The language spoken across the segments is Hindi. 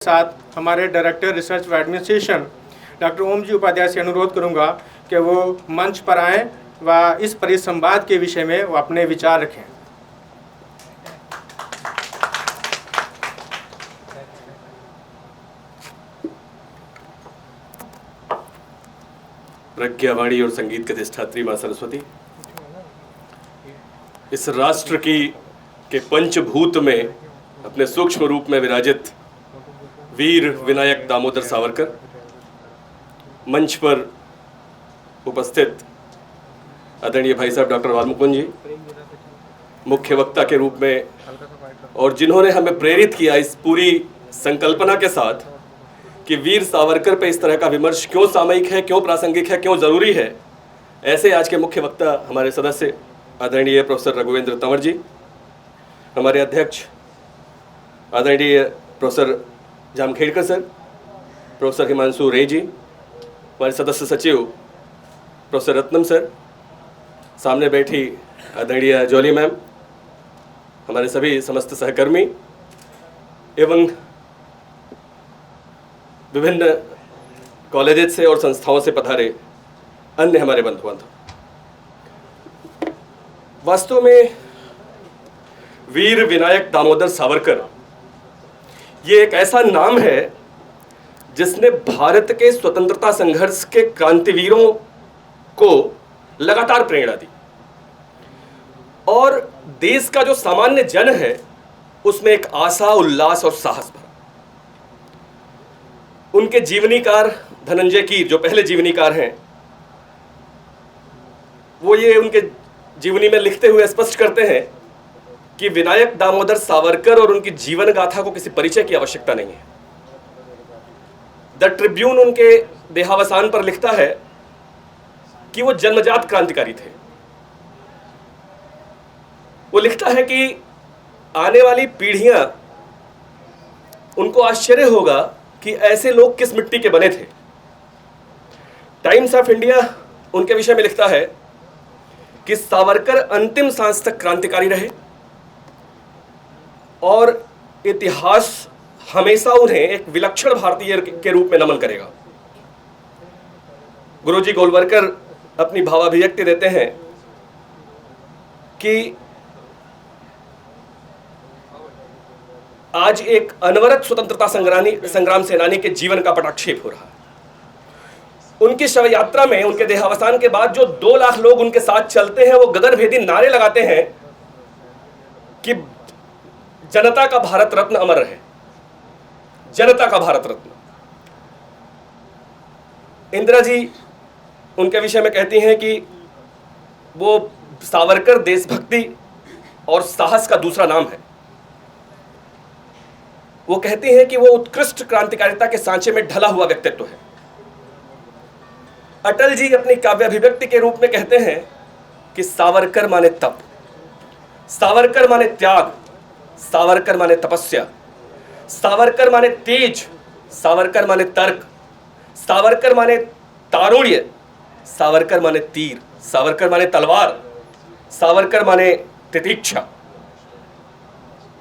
साथ हमारे डायरेक्टर रिसर्च व एडमिनिस्ट्रेशन डॉक्टर ओम जी उपाध्याय से अनुरोध करूंगा कि वो मंच पर आएं व इस परिसंवाद के विषय में वो अपने विचार रखें। प्रज्ञावाणी और संगीत के अधिष्ठात्री मां सरस्वती, इस राष्ट्र के पंचभूत में अपने सूक्ष्म रूप में विराजित वीर विनायक दामोदर सावरकर, मंच पर उपस्थित आदरणीय भाई साहब डॉक्टर वाल्मीकि जी, मुख्य वक्ता के रूप में, और जिन्होंने हमें प्रेरित किया इस पूरी संकल्पना के साथ कि वीर सावरकर पे इस तरह का विमर्श क्यों सामयिक है, क्यों प्रासंगिक है, क्यों ज़रूरी है। ऐसे आज के मुख्य वक्ता हमारे सदस्य आदरणीय प्रोफेसर रघुवेंद्र तंवर जी, हमारे अध्यक्ष आदरणीय प्रोफेसर जामखेड़कर सर, प्रोफेसर हिमांशु रे जी, हमारे सदस्य सचिव प्रोफेसर रत्नम सर, सामने बैठी आदरणीय जॉली मैम, हमारे सभी समस्त सहकर्मी एवं विभिन्न कॉलेजेस से और संस्थाओं से पधारे अन्य हमारे बंधु बांधव। वास्तव में वीर विनायक दामोदर सावरकर ये एक ऐसा नाम है जिसने भारत के स्वतंत्रता संघर्ष के क्रांतिवीरों को लगातार प्रेरणा दी और देश का जो सामान्य जन है उसमें एक आशा, उल्लास और साहस भरा। उनके जीवनीकार धनंजय कीर, जो पहले जीवनीकार हैं, वो ये उनके जीवनी में लिखते हुए स्पष्ट करते हैं कि विनायक दामोदर सावरकर और उनकी जीवन गाथा को किसी परिचय की आवश्यकता नहीं है। द ट्रिब्यून उनके देहावसान पर लिखता है कि वो जन्मजात क्रांतिकारी थे। वो लिखता है कि आने वाली पीढ़ियां उनको आश्चर्य होगा कि ऐसे लोग किस मिट्टी के बने थे। टाइम्स ऑफ इंडिया उनके विषय में लिखता है कि सावरकर अंतिम सांस तक क्रांतिकारी रहे और इतिहास हमेशा उन्हें एक विलक्षण भारतीय के रूप में नमन करेगा। गुरुजी गोलवलकर अपनी भावाभिव्यक्ति देते हैं कि आज एक अनवरत स्वतंत्रता संग्राम सेनानी के जीवन का पटाक्षेप हो रहा है। उनकी शव यात्रा में, उनके देहावसान के बाद जो 2 लाख लोग उनके साथ चलते हैं, वो गगनभेदी नारे लगाते हैं कि जनता का भारत रत्न अमर रहे, जनता का भारत रत्न। इंदिरा जी उनके विषय में कहती हैं कि वो सावरकर देशभक्ति और साहस का दूसरा नाम है। वो कहती हैं कि वो उत्कृष्ट क्रांतिकारिता के सांचे में ढला हुआ व्यक्तित्व है। अटल जी अपनी काव्याभिव्यक्ति के रूप में कहते हैं कि सावरकर माने तप, सावरकर माने त्याग, सावरकर माने तपस्या, सावरकर माने तेज, सावरकर माने तर्क, सावरकर माने तारुण्य, सावरकर माने तीर, सावरकर माने तलवार, सावरकर माने तितिक्षा।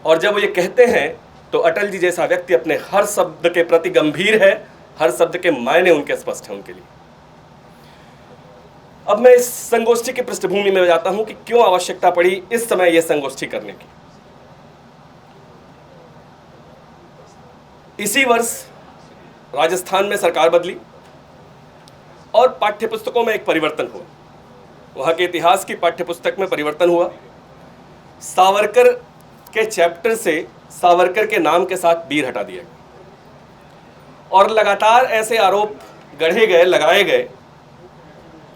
और जब वो ये कहते हैं तो अटल जी जैसा व्यक्ति अपने हर शब्द के प्रति गंभीर है, हर शब्द के मायने उनके स्पष्ट हैं उनके लिए। अब मैं इस संगोष्ठी की पृष्ठभूमि में जाता हूं कि क्यों आवश्यकता पड़ी इस समय यह संगोष्ठी करने की। इसी वर्ष राजस्थान में सरकार बदली और पाठ्यपुस्तकों में एक परिवर्तन हुआ। वहां के इतिहास की पाठ्यपुस्तक में परिवर्तन हुआ। सावरकर के चैप्टर से सावरकर के नाम के साथ वीर हटा दिया गया और लगातार ऐसे आरोप गढ़े गए, लगाए गए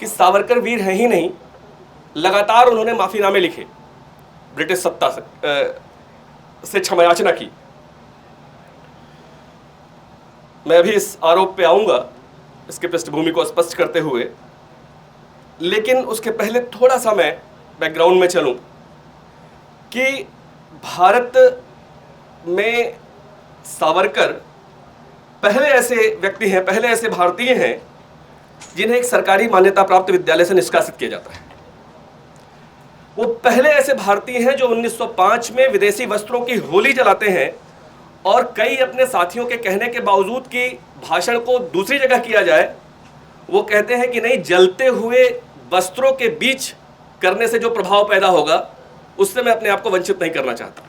कि सावरकर वीर हैं ही नहीं। लगातार उन्होंने माफीनामे लिखे, ब्रिटिश सत्ता से क्षमायाचना की। मैं अभी इस आरोप पे आऊंगा, इसके पृष्ठभूमि को स्पष्ट करते हुए, लेकिन उसके पहले थोड़ा सा मैं बैकग्राउंड में चलूं कि भारत में सावरकर पहले ऐसे व्यक्ति हैं, पहले ऐसे भारतीय हैं जिन्हें एक सरकारी मान्यता प्राप्त विद्यालय से निष्कासित किया जाता है। वो पहले ऐसे भारतीय हैं जो 1905 में विदेशी वस्त्रों की होली जलाते हैं और कई अपने साथियों के कहने के बावजूद कि भाषण को दूसरी जगह किया जाए, वो कहते हैं कि नहीं, जलते हुए वस्त्रों के बीच करने से जो प्रभाव पैदा होगा उससे मैं अपने आप को वंचित नहीं करना चाहता।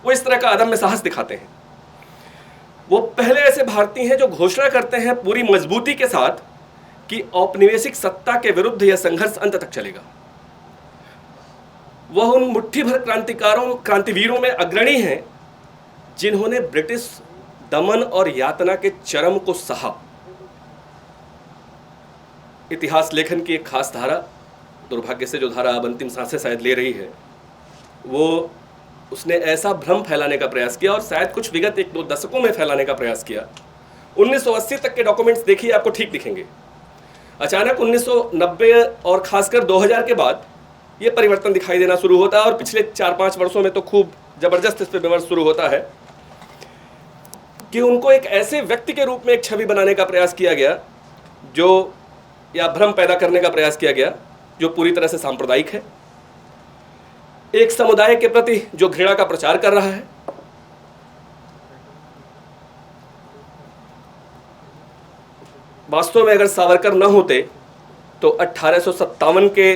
वो इस तरह का अदम्य साहस दिखाते हैं। वो पहले ऐसे भारतीय हैं जो घोषणा करते हैं पूरी मजबूती के साथ कि औपनिवेशिक सत्ता के विरुद्ध यह संघर्ष अंत तक चलेगा। वह उन मुट्ठी भर क्रांतिवीरों में अग्रणी हैं जिन्होंने ब्रिटिश दमन और यातना के चरम को सहा। इतिहास लेखन की एक खास धारा, दुर्भाग्य से जो धारा अब अंतिम सांसें शायद ले रही है, वो उसने ऐसा भ्रम फैलाने का प्रयास किया और शायद कुछ विगत 1-2 दशकों में फैलाने का प्रयास किया। 1980 तक के डॉक्यूमेंट्स देखिए, आपको ठीक दिखेंगे। अचानक 1990 और खासकर 2000 के बाद ये परिवर्तन दिखाई देना शुरू होता है और पिछले 4-5 वर्षों में तो खूब जबरदस्त इस पर विमर्श शुरू होता है कि उनको एक ऐसे व्यक्ति के रूप में एक छवि बनाने का प्रयास किया गया जो, या भ्रम पैदा करने का प्रयास किया गया जो पूरी तरह से सांप्रदायिक है, एक समुदाय के प्रति जो घृणा का प्रचार कर रहा है। वास्तव में अगर सावरकर न होते तो 1857 के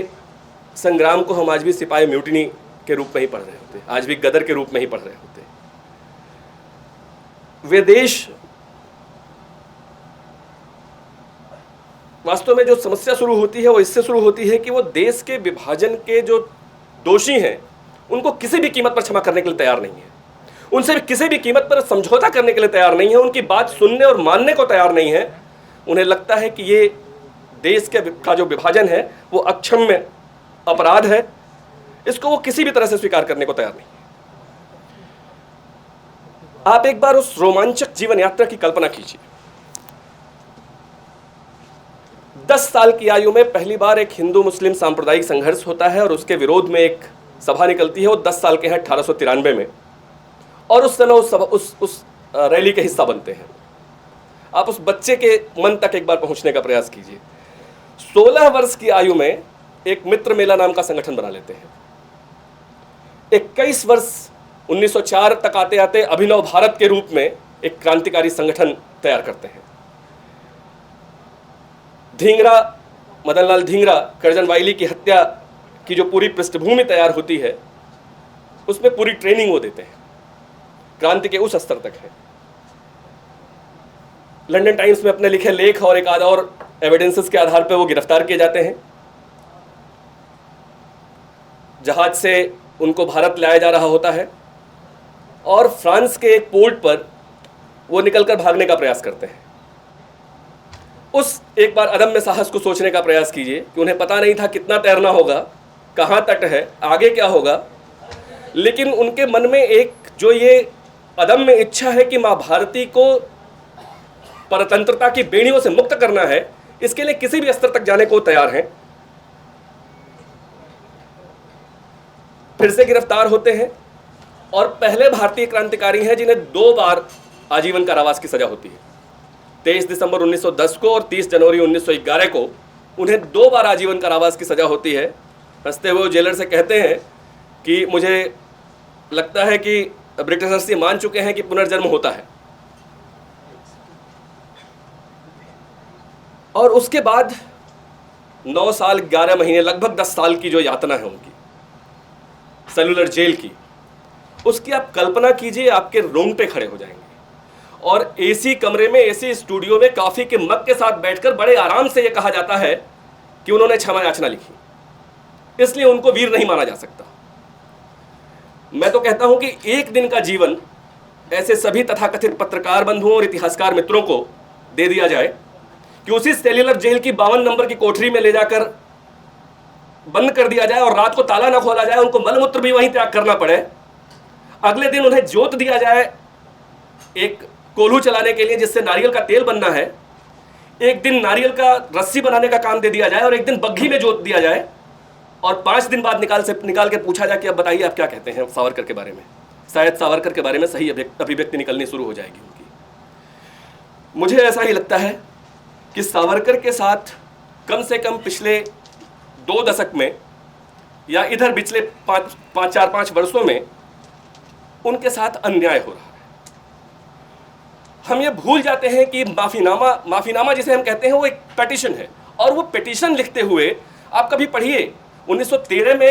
संग्राम को हम आज भी सिपाही म्यूटिनी के रूप में ही पढ़ रहे होते, आज भी गदर के रूप में ही पढ़ रहे होते। वे देश, वास्तव में जो समस्या शुरू होती है वो इससे शुरू होती है कि वो देश के विभाजन के जो दोषी हैं उनको किसी भी कीमत पर क्षमा करने के लिए तैयार नहीं है, उनसे किसी भी कीमत पर समझौता करने के लिए तैयार नहीं है, उनकी बात सुनने और मानने को तैयार नहीं है। उन्हें लगता है कि ये देश का जो विभाजन है वो अक्षम्य अपराध है, इसको वो किसी भी तरह से स्वीकार करने को तैयार नहीं है। आप एक बार उस रोमांचक जीवन यात्रा की कल्पना कीजिए। 10 साल की आयु में पहली बार एक हिंदू मुस्लिम सांप्रदायिक संघर्ष होता है और उसके विरोध में एक सभा निकलती है। वो 10 साल के हैं 1893 में, और उस समय उस रैली के हिस्सा बनते हैं। आप उस बच्चे के मन तक एक बार पहुंचने का प्रयास कीजिए। 16 वर्ष की आयु में एक मित्र मेला नाम का संगठन बना लेते हैं। 21 वर्ष 1904 तक आते आते अभिनव भारत के रूप में एक क्रांतिकारी संगठन तैयार करते हैं। ढींगरा, मदनलाल ढींगरा, करजन वाइली की हत्या की जो पूरी पृष्ठभूमि तैयार होती है उसमें पूरी ट्रेनिंग वो देते हैं, क्रांति के उस स्तर तक है। लंदन टाइम्स में अपने लिखे लेख और एक आधा और एविडेंसेस के आधार पर वो गिरफ्तार किए जाते हैं। जहाज से उनको भारत लाया जा रहा होता है और फ्रांस के एक पोर्ट पर वो निकलकर भागने का प्रयास करते हैं। उस एक बार अदम्य साहस को सोचने का प्रयास कीजिए कि उन्हें पता नहीं था कितना तैरना होगा, कहाँ तट है, आगे क्या होगा, लेकिन उनके मन में एक जो ये अदम्य इच्छा है कि माँ भारती को परतंत्रता की बेड़ियों से मुक्त करना है, इसके लिए किसी भी स्तर तक जाने को तैयार हैं। फिर से गिरफ्तार होते हैं और पहले भारतीय क्रांतिकारी हैं जिन्हें 2 बार आजीवन कारावास की सजा होती है। 23 दिसंबर 1910 को और 30 जनवरी 1911 को उन्हें 2 बार आजीवन कारावास की सजा होती है। हंसते हुए जेलर से कहते हैं कि मुझे लगता है कि ब्रिटिशर्स ये मान चुके हैं कि पुनर्जन्म होता है। और उसके बाद 9 साल 11 महीने, लगभग 10 साल की जो यातना है उनकी सेलुलर जेल की, उसकी आप कल्पना कीजिए, आपके रोंगटे खड़े हो जाएंगे। और एसी कमरे में, एसी स्टूडियो में कॉफी के मग के साथ बैठकर बड़े आराम से यह कहा जाता है कि उन्होंने क्षमा याचना लिखी, इसलिए उनको वीर नहीं माना जा सकता। मैं तो कहता हूं कि एक दिन का जीवन ऐसे सभी तथाकथित पत्रकार बंधुओं और इतिहासकार मित्रों को दे दिया जाए कि उसी सेल्युलर जेल की 52 नंबर की कोठरी में ले जाकर बंद कर दिया जाए और रात को ताला न खोला जाए, उनको मलमूत्र भी वहीं त्याग करना पड़े। अगले दिन उन्हें जोत दिया जाए एक कोल्हू चलाने के लिए जिससे नारियल का तेल बनना है, एक दिन नारियल का रस्सी बनाने का काम दे दिया जाए और एक दिन बग्घी में जोत दिया जाए, और 5 दिन बाद निकाल के पूछा जाए कि अब बताइए आप क्या कहते हैं सावरकर के बारे में। शायद सावरकर के बारे में सही अभिव्यक्ति निकलनी शुरू हो जाएगी उनकी। मुझे ऐसा ही लगता है कि सावरकर के साथ कम से कम पिछले 2 दशक में या इधर पिछले 4-5 वर्षों में उनके साथ अन्याय हो रहा है। हम ये भूल जाते हैं कि माफ़ीनामा जिसे हम कहते हैं वो एक पिटीशन है, और वो पिटीशन लिखते हुए आप कभी पढ़िए 1913 में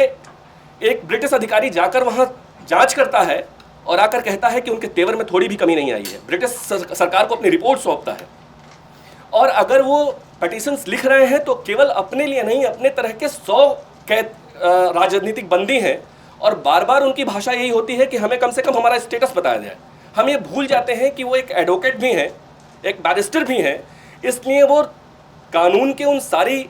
एक ब्रिटिश अधिकारी जाकर वहाँ जांच करता है और आकर कहता है कि उनके तेवर में थोड़ी भी कमी नहीं आई है। ब्रिटिश सरकार को अपनी रिपोर्ट सौंपता है, और अगर वो पिटीशंस लिख रहे हैं तो केवल अपने लिए नहीं, अपने तरह के 100 कैद राजनीतिक बंदी हैं, और बार बार उनकी भाषा यही होती है कि हमें कम से कम हमारा स्टेटस बताया जाए। हम ये भूल जाते हैं कि वो एक एडवोकेट भी हैं, एक बैरिस्टर भी हैं, इसलिए वो कानून के उन सारी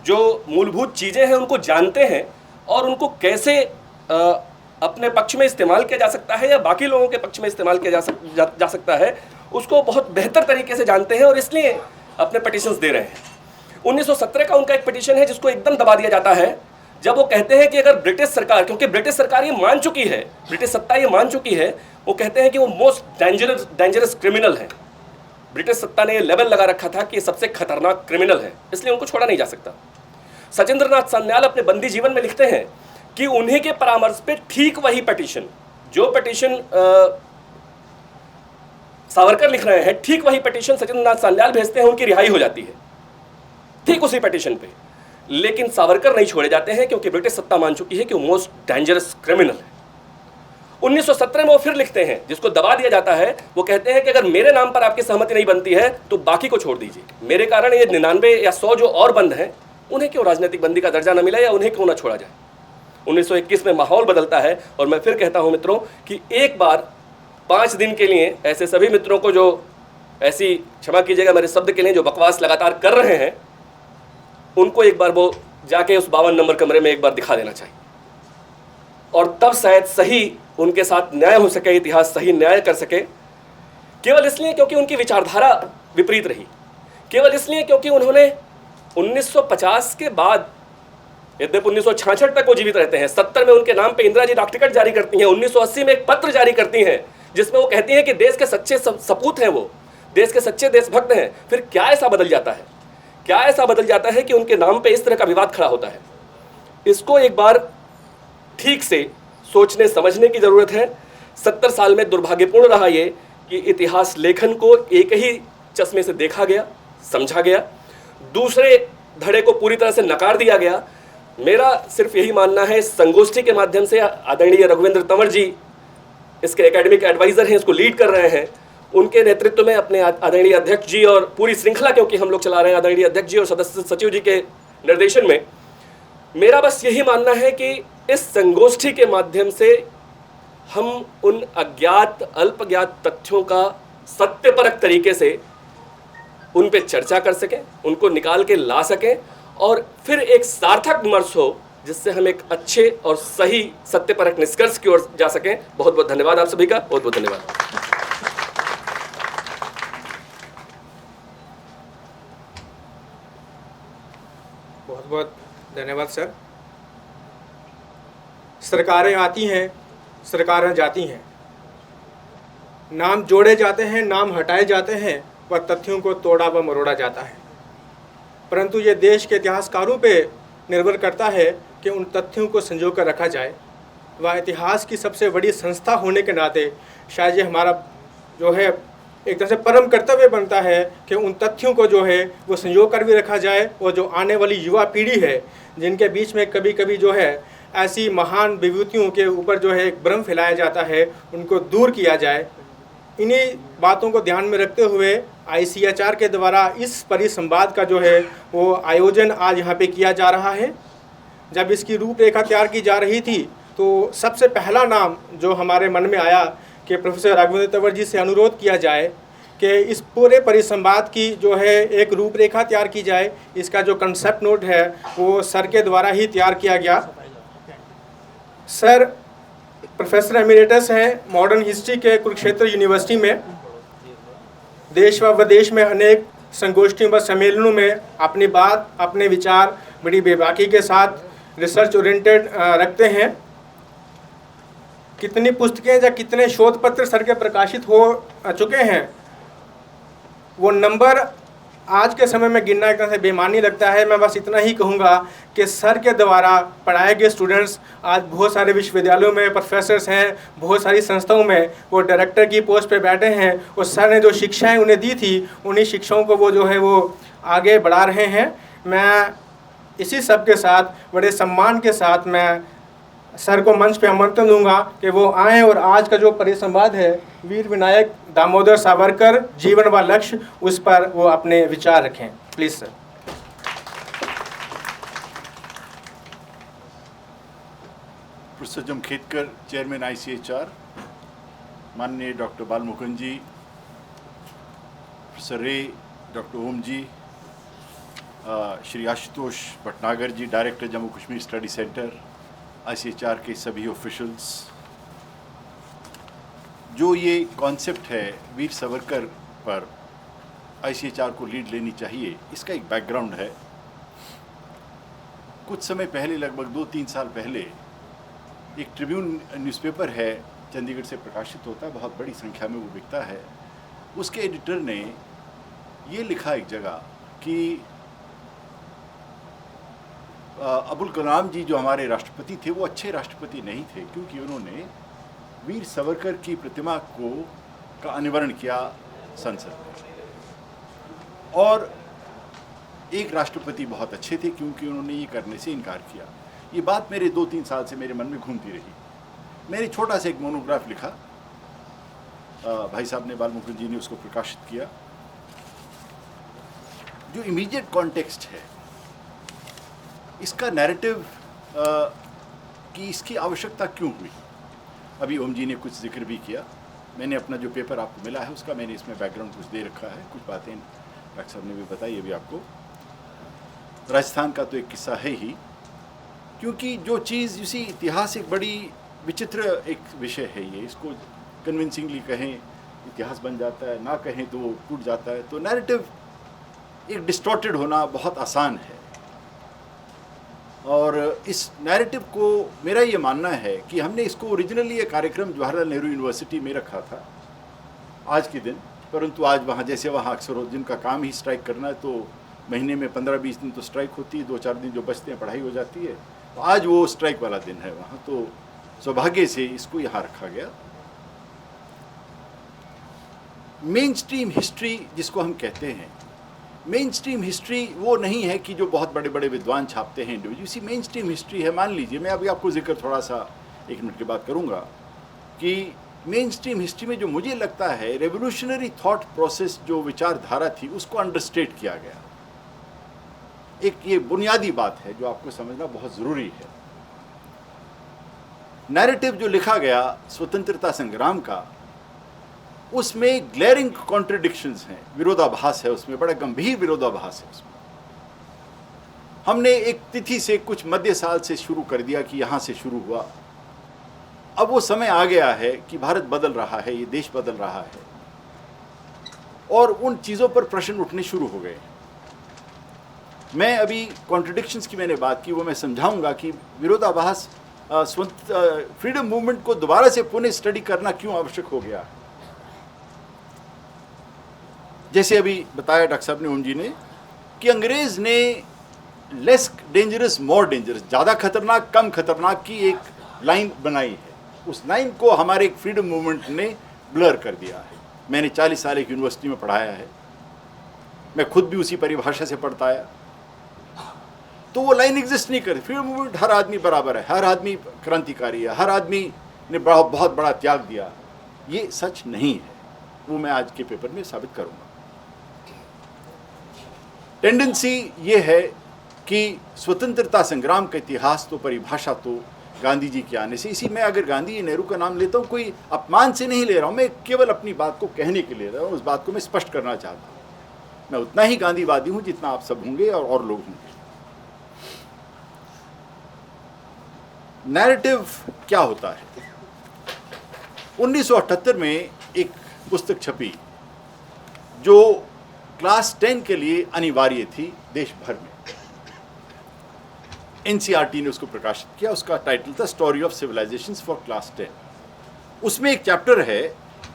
जो मूलभूत चीज़ें हैं उनको जानते हैं, और उनको कैसे अपने पक्ष में इस्तेमाल किया जा सकता है या बाकी लोगों के पक्ष में इस्तेमाल किया जा सकता है, उसको बहुत बेहतर तरीके से जानते हैं, और इसलिए अपने पिटीशंस दे रहे हैं। 1917 का उनका एक पिटीशन है जिसको एकदम दबा दिया जाता है, जब वो कहते हैं कि अगर ब्रिटिश सरकार, क्योंकि ब्रिटिश सरकार ये मान चुकी है, ब्रिटिश सत्ता ये मान चुकी है, वो कहते हैं कि वो मोस्ट डेंजरस क्रिमिनल है। ब्रिटिश सत्ता ने ये लेवल लगा रखा था कि ये सबसे खतरनाक क्रिमिनल है, इसलिए उनको छोड़ा नहीं जा सकता। सचिंद्र नाथ सान्याल अपने बंदी जीवन में लिखते हैं कि उन्हीं के परामर्श पे ठीक वही पिटीशन, जो पिटीशन सावरकर लिख रहे हैं, ठीक वही पिटीशन सचिंद्र नाथ सान्याल भेजते हैं, उनकी रिहाई हो जाती है ठीक उसी पिटीशन पे। लेकिन सावरकर नहीं छोड़े जाते हैं क्योंकि ब्रिटिश सत्ता मान चुकी है कि वो मोस्ट डेंजरस क्रिमिनल है। 1917 में वो फिर लिखते हैं, जिसको दबा दिया जाता है, वो कहते हैं कि अगर मेरे नाम पर आपकी सहमति नहीं बनती है तो बाकी को छोड़ दीजिए। मेरे कारण ये 99 या 100 जो और बंद हैं, उन्हें क्यों राजनीतिक बंदी का दर्जा न मिला या उन्हें क्यों ना छोड़ा जाए। 1921 में माहौल बदलता है, और मैं फिर कहता हूं मित्रों कि एक बार 5 दिन के लिए ऐसे सभी मित्रों को जो ऐसी, क्षमा कीजिएगा मेरे शब्द के लिए, जो बकवास लगातार कर रहे हैं, उनको एक बार वो जाके उस 52 नंबर कमरे में एक बार दिखा देना चाहिए, और तब शायद सही उनके साथ न्याय हो सके, इतिहास सही न्याय कर सके। केवल इसलिए क्योंकि उनकी विचारधारा विपरीत रही, केवल इसलिए क्योंकि उन्होंने 1950 के बाद, यद्यपि 1966 तक वो जीवित रहते हैं, 70 में उनके नाम पे इंदिरा जी डाक टिकट जारी करती हैं, 1980 में एक पत्र जारी करती हैं जिसमें वो कहती हैं कि देश के सच्चे सपूत हैं, वो देश के सच्चे देशभक्त हैं। फिर क्या ऐसा बदल जाता है, क्या ऐसा बदल जाता है कि उनके नाम पे इस तरह का विवाद खड़ा होता है? इसको एक बार ठीक से सोचने समझने की ज़रूरत है। 70 साल में दुर्भाग्यपूर्ण रहा ये कि इतिहास लेखन को एक ही चश्मे से देखा गया, समझा गया, दूसरे धड़े को पूरी तरह से नकार दिया गया। मेरा सिर्फ यही मानना है, इस संगोष्ठी के माध्यम से आदरणीय रघुवेंद्र तंवर जी इसके एकेडमिक एडवाइज़र हैं, इसको लीड कर रहे हैं, उनके नेतृत्व में अपने आदरणीय अध्यक्ष जी और पूरी श्रृंखला क्योंकि हम लोग चला रहे हैं आदरणीय अध्यक्ष जी और सदस्य सचिव जी के निर्देशन में, मेरा बस यही मानना है कि इस संगोष्ठी के माध्यम से हम उन अज्ञात अल्पज्ञात तथ्यों का सत्यपरक तरीके से उन पे चर्चा कर सकें, उनको निकाल के ला सकें, और फिर एक सार्थक विमर्श हो जिससे हम एक अच्छे और सही सत्यपरक निष्कर्ष की ओर जा सकें। बहुत बहुत धन्यवाद आप सभी का, बहुत बहुत धन्यवाद। बहुत बहुत धन्यवाद सर। सरकारें आती हैं, सरकारें जाती हैं, नाम जोड़े जाते हैं, नाम हटाए जाते हैं, व तथ्यों को तोड़ा व मरोड़ा जाता है, परंतु ये देश के इतिहासकारों पे निर्भर करता है कि उन तथ्यों को संजो कर रखा जाए। व इतिहास की सबसे बड़ी संस्था होने के नाते शायद ये हमारा जो है एक तरह से परम कर्तव्य बनता है कि उन तथ्यों को जो है वो संजो कर भी रखा जाए, और जो आने वाली युवा पीढ़ी है जिनके बीच में कभी कभी जो है ऐसी महान विभूतियों के ऊपर जो है एक भ्रम फैलाया जाता है, उनको दूर किया जाए। इन्हीं बातों को ध्यान में रखते हुए ICHR के द्वारा इस परिसंवाद का जो है वो आयोजन आज यहाँ पे किया जा रहा है। जब इसकी रूपरेखा तैयार की जा रही थी तो सबसे पहला नाम जो हमारे मन में आया कि प्रोफेसर राघवेंद्र तंवर जी से अनुरोध किया जाए कि इस पूरे परिसंवाद की जो है एक रूपरेखा तैयार की जाए। इसका जो कंसेप्ट नोट है वो सर के द्वारा ही तैयार किया गया। सर प्रोफेसर एमिरेटस हैं मॉडर्न हिस्ट्री के कुरुक्षेत्र यूनिवर्सिटी में। देश व विदेश में अनेक संगोष्ठियों व सम्मेलनों में अपनी बात, अपने विचार बड़ी बेबाकी के साथ रिसर्च ओरिएंटेड रखते हैं। कितनी पुस्तकें या कितने शोध पत्र सर के प्रकाशित हो चुके हैं वो नंबर आज के समय में गिनना एक तरह से बेईमानी लगता है। मैं बस इतना ही कहूँगा कि सर के द्वारा पढ़ाए गए स्टूडेंट्स आज बहुत सारे विश्वविद्यालयों में प्रोफेसर्स हैं, बहुत सारी संस्थाओं में वो डायरेक्टर की पोस्ट पे बैठे हैं, और सर ने जो शिक्षाएं उन्हें दी थी उन्हीं शिक्षाओं को वो जो है वो आगे बढ़ा रहे हैं। मैं इसी सब के साथ बड़े सम्मान के साथ मैं सर को मंच पे आमंत्रण दूंगा कि वो आएँ और आज का जो परिसंवाद है वीर विनायक दामोदर सावरकर जीवन व लक्ष्य, उस पर वो अपने विचार रखें। Please sir. Professor Jamkhedkar, chairman ICHR, माननीय doctor Bal Mukund ji, professor Ray, doctor Om ji, Shri Ashutosh Bhatnagar ji, director Jammu Kashmir study centre, ICHR के सभी ऑफिशियल्स, जो ये कॉन्सेप्ट है वीर सावरकर पर ICHR को लीड लेनी चाहिए, इसका एक बैकग्राउंड है। कुछ समय पहले, लगभग 2-3 साल पहले, एक ट्रिब्यून न्यूज़पेपर है, चंडीगढ़ से प्रकाशित होता है, बहुत बड़ी संख्या में वो बिकता है। उसके एडिटर ने ये लिखा एक जगह कि अबुल कलाम जी जो हमारे राष्ट्रपति थे वो अच्छे राष्ट्रपति नहीं थे, क्योंकि उन्होंने वीर सावरकर की प्रतिमा का अनावरण किया संसद में, और एक राष्ट्रपति बहुत अच्छे थे क्योंकि उन्होंने ये करने से इनकार किया। ये बात मेरे 2-3 साल से मेरे मन में घूमती रही। मैंने छोटा सा एक मोनोग्राफ लिखा, भाई साहब ने, बाल मुकुंद जी ने उसको प्रकाशित किया। जो इमीडिएट कॉन्टेक्स्ट है, इसका नैरेटिव कि इसकी आवश्यकता क्यों हुई, अभी ओम जी ने कुछ जिक्र भी किया। मैंने अपना जो पेपर आपको मिला है उसका मैंने इसमें बैकग्राउंड कुछ दे रखा है, कुछ बातें डॉक्टर साहब ने भी बताई अभी आपको। राजस्थान का तो एक किस्सा है ही, क्योंकि जो चीज़ इसी इतिहास एक बड़ी विचित्र एक विषय है ये, इसको कन्विंसिंगली कहें इतिहास बन जाता है, ना कहें तो टूट जाता है। तो नैरेटिव एक डिस्टॉर्टेड होना बहुत आसान है, और इस नैरेटिव को मेरा ये मानना है कि हमने इसको ओरिजिनली ये कार्यक्रम जवाहरलाल नेहरू यूनिवर्सिटी में रखा था आज के दिन, परंतु आज वहाँ जैसे वहाँ अक्सर जिनका काम ही स्ट्राइक करना है, तो महीने में 15-20 दिन तो स्ट्राइक होती है, 2-4 दिन जो बचते हैं पढ़ाई हो जाती है, तो आज वो स्ट्राइक वाला दिन है वहाँ, तो सौभाग्य से इसको यहाँ रखा गया। मेन स्ट्रीम हिस्ट्री जिसको हम कहते हैं, मेन स्ट्रीम हिस्ट्री वो नहीं है कि जो बहुत बड़े बड़े विद्वान छापते हैं इंडिविजुअल, इसी मेन स्ट्रीम हिस्ट्री है। मान लीजिए, मैं अभी आपको जिक्र थोड़ा सा 1 मिनट के बाद करूँगा कि मेन स्ट्रीम हिस्ट्री में जो मुझे लगता है रेवोल्यूशनरी थॉट प्रोसेस जो विचारधारा थी उसको अंडरस्टेट किया गया। एक ये बुनियादी बात है जो आपको समझना बहुत ज़रूरी है। नैरेटिव जो लिखा गया स्वतंत्रता संग्राम का, उसमें ग्लेरिंग कॉन्ट्रडिक्शंस हैं, विरोधाभास है उसमें, बड़ा गंभीर विरोधाभास है उसमें। हमने एक तिथि से कुछ मध्य साल से शुरू कर दिया कि यहाँ से शुरू हुआ। अब वो समय आ गया है कि भारत बदल रहा है, ये देश बदल रहा है, और उन चीज़ों पर प्रश्न उठने शुरू हो गए। मैं अभी कॉन्ट्रडिक्शंस की मैंने बात की, वो मैं समझाऊंगा कि विरोधाभास फ्रीडम मूवमेंट को दोबारा से पुनः स्टडी करना क्यों आवश्यक हो गया। जैसे अभी बताया डॉक्टर साहब ने, ओम जी ने, कि अंग्रेज ने लेस डेंजरस मोर डेंजरस, ज़्यादा खतरनाक कम खतरनाक की एक लाइन बनाई है। उस लाइन को हमारे एक फ्रीडम मूवमेंट ने ब्लर कर दिया है। मैंने 40 साल एक यूनिवर्सिटी में पढ़ाया है, मैं खुद भी उसी परिभाषा से पढ़ता आया, तो वो लाइन एग्जिस्ट नहीं करती। फ्रीडम मूवमेंट हर आदमी बराबर है, हर आदमी क्रांतिकारी है, हर आदमी ने बहुत बड़ा त्याग दिया, ये सच नहीं है। वो मैं आज के पेपर में साबित करूँगा। टेंडेंसी ये है कि स्वतंत्रता संग्राम का इतिहास तो परिभाषा तो गांधी जी के आने से, इसी में अगर गांधी नेहरू का नाम लेता हूँ कोई अपमान से नहीं ले रहा हूँ, मैं केवल अपनी बात को कहने के लिए ले रहा हूँ, उस बात को मैं स्पष्ट करना चाहता हूँ। मैं उतना ही गांधीवादी हूँ जितना आप सब होंगे और लोग होंगे। नैरेटिव क्या होता है? 1978 में एक पुस्तक छपी जो क्लास 10 के लिए अनिवार्य थी देश भर में। NCERT ने उसको प्रकाशित किया, उसका टाइटल था story of civilisations for class 10। उसमें एक चैप्टर है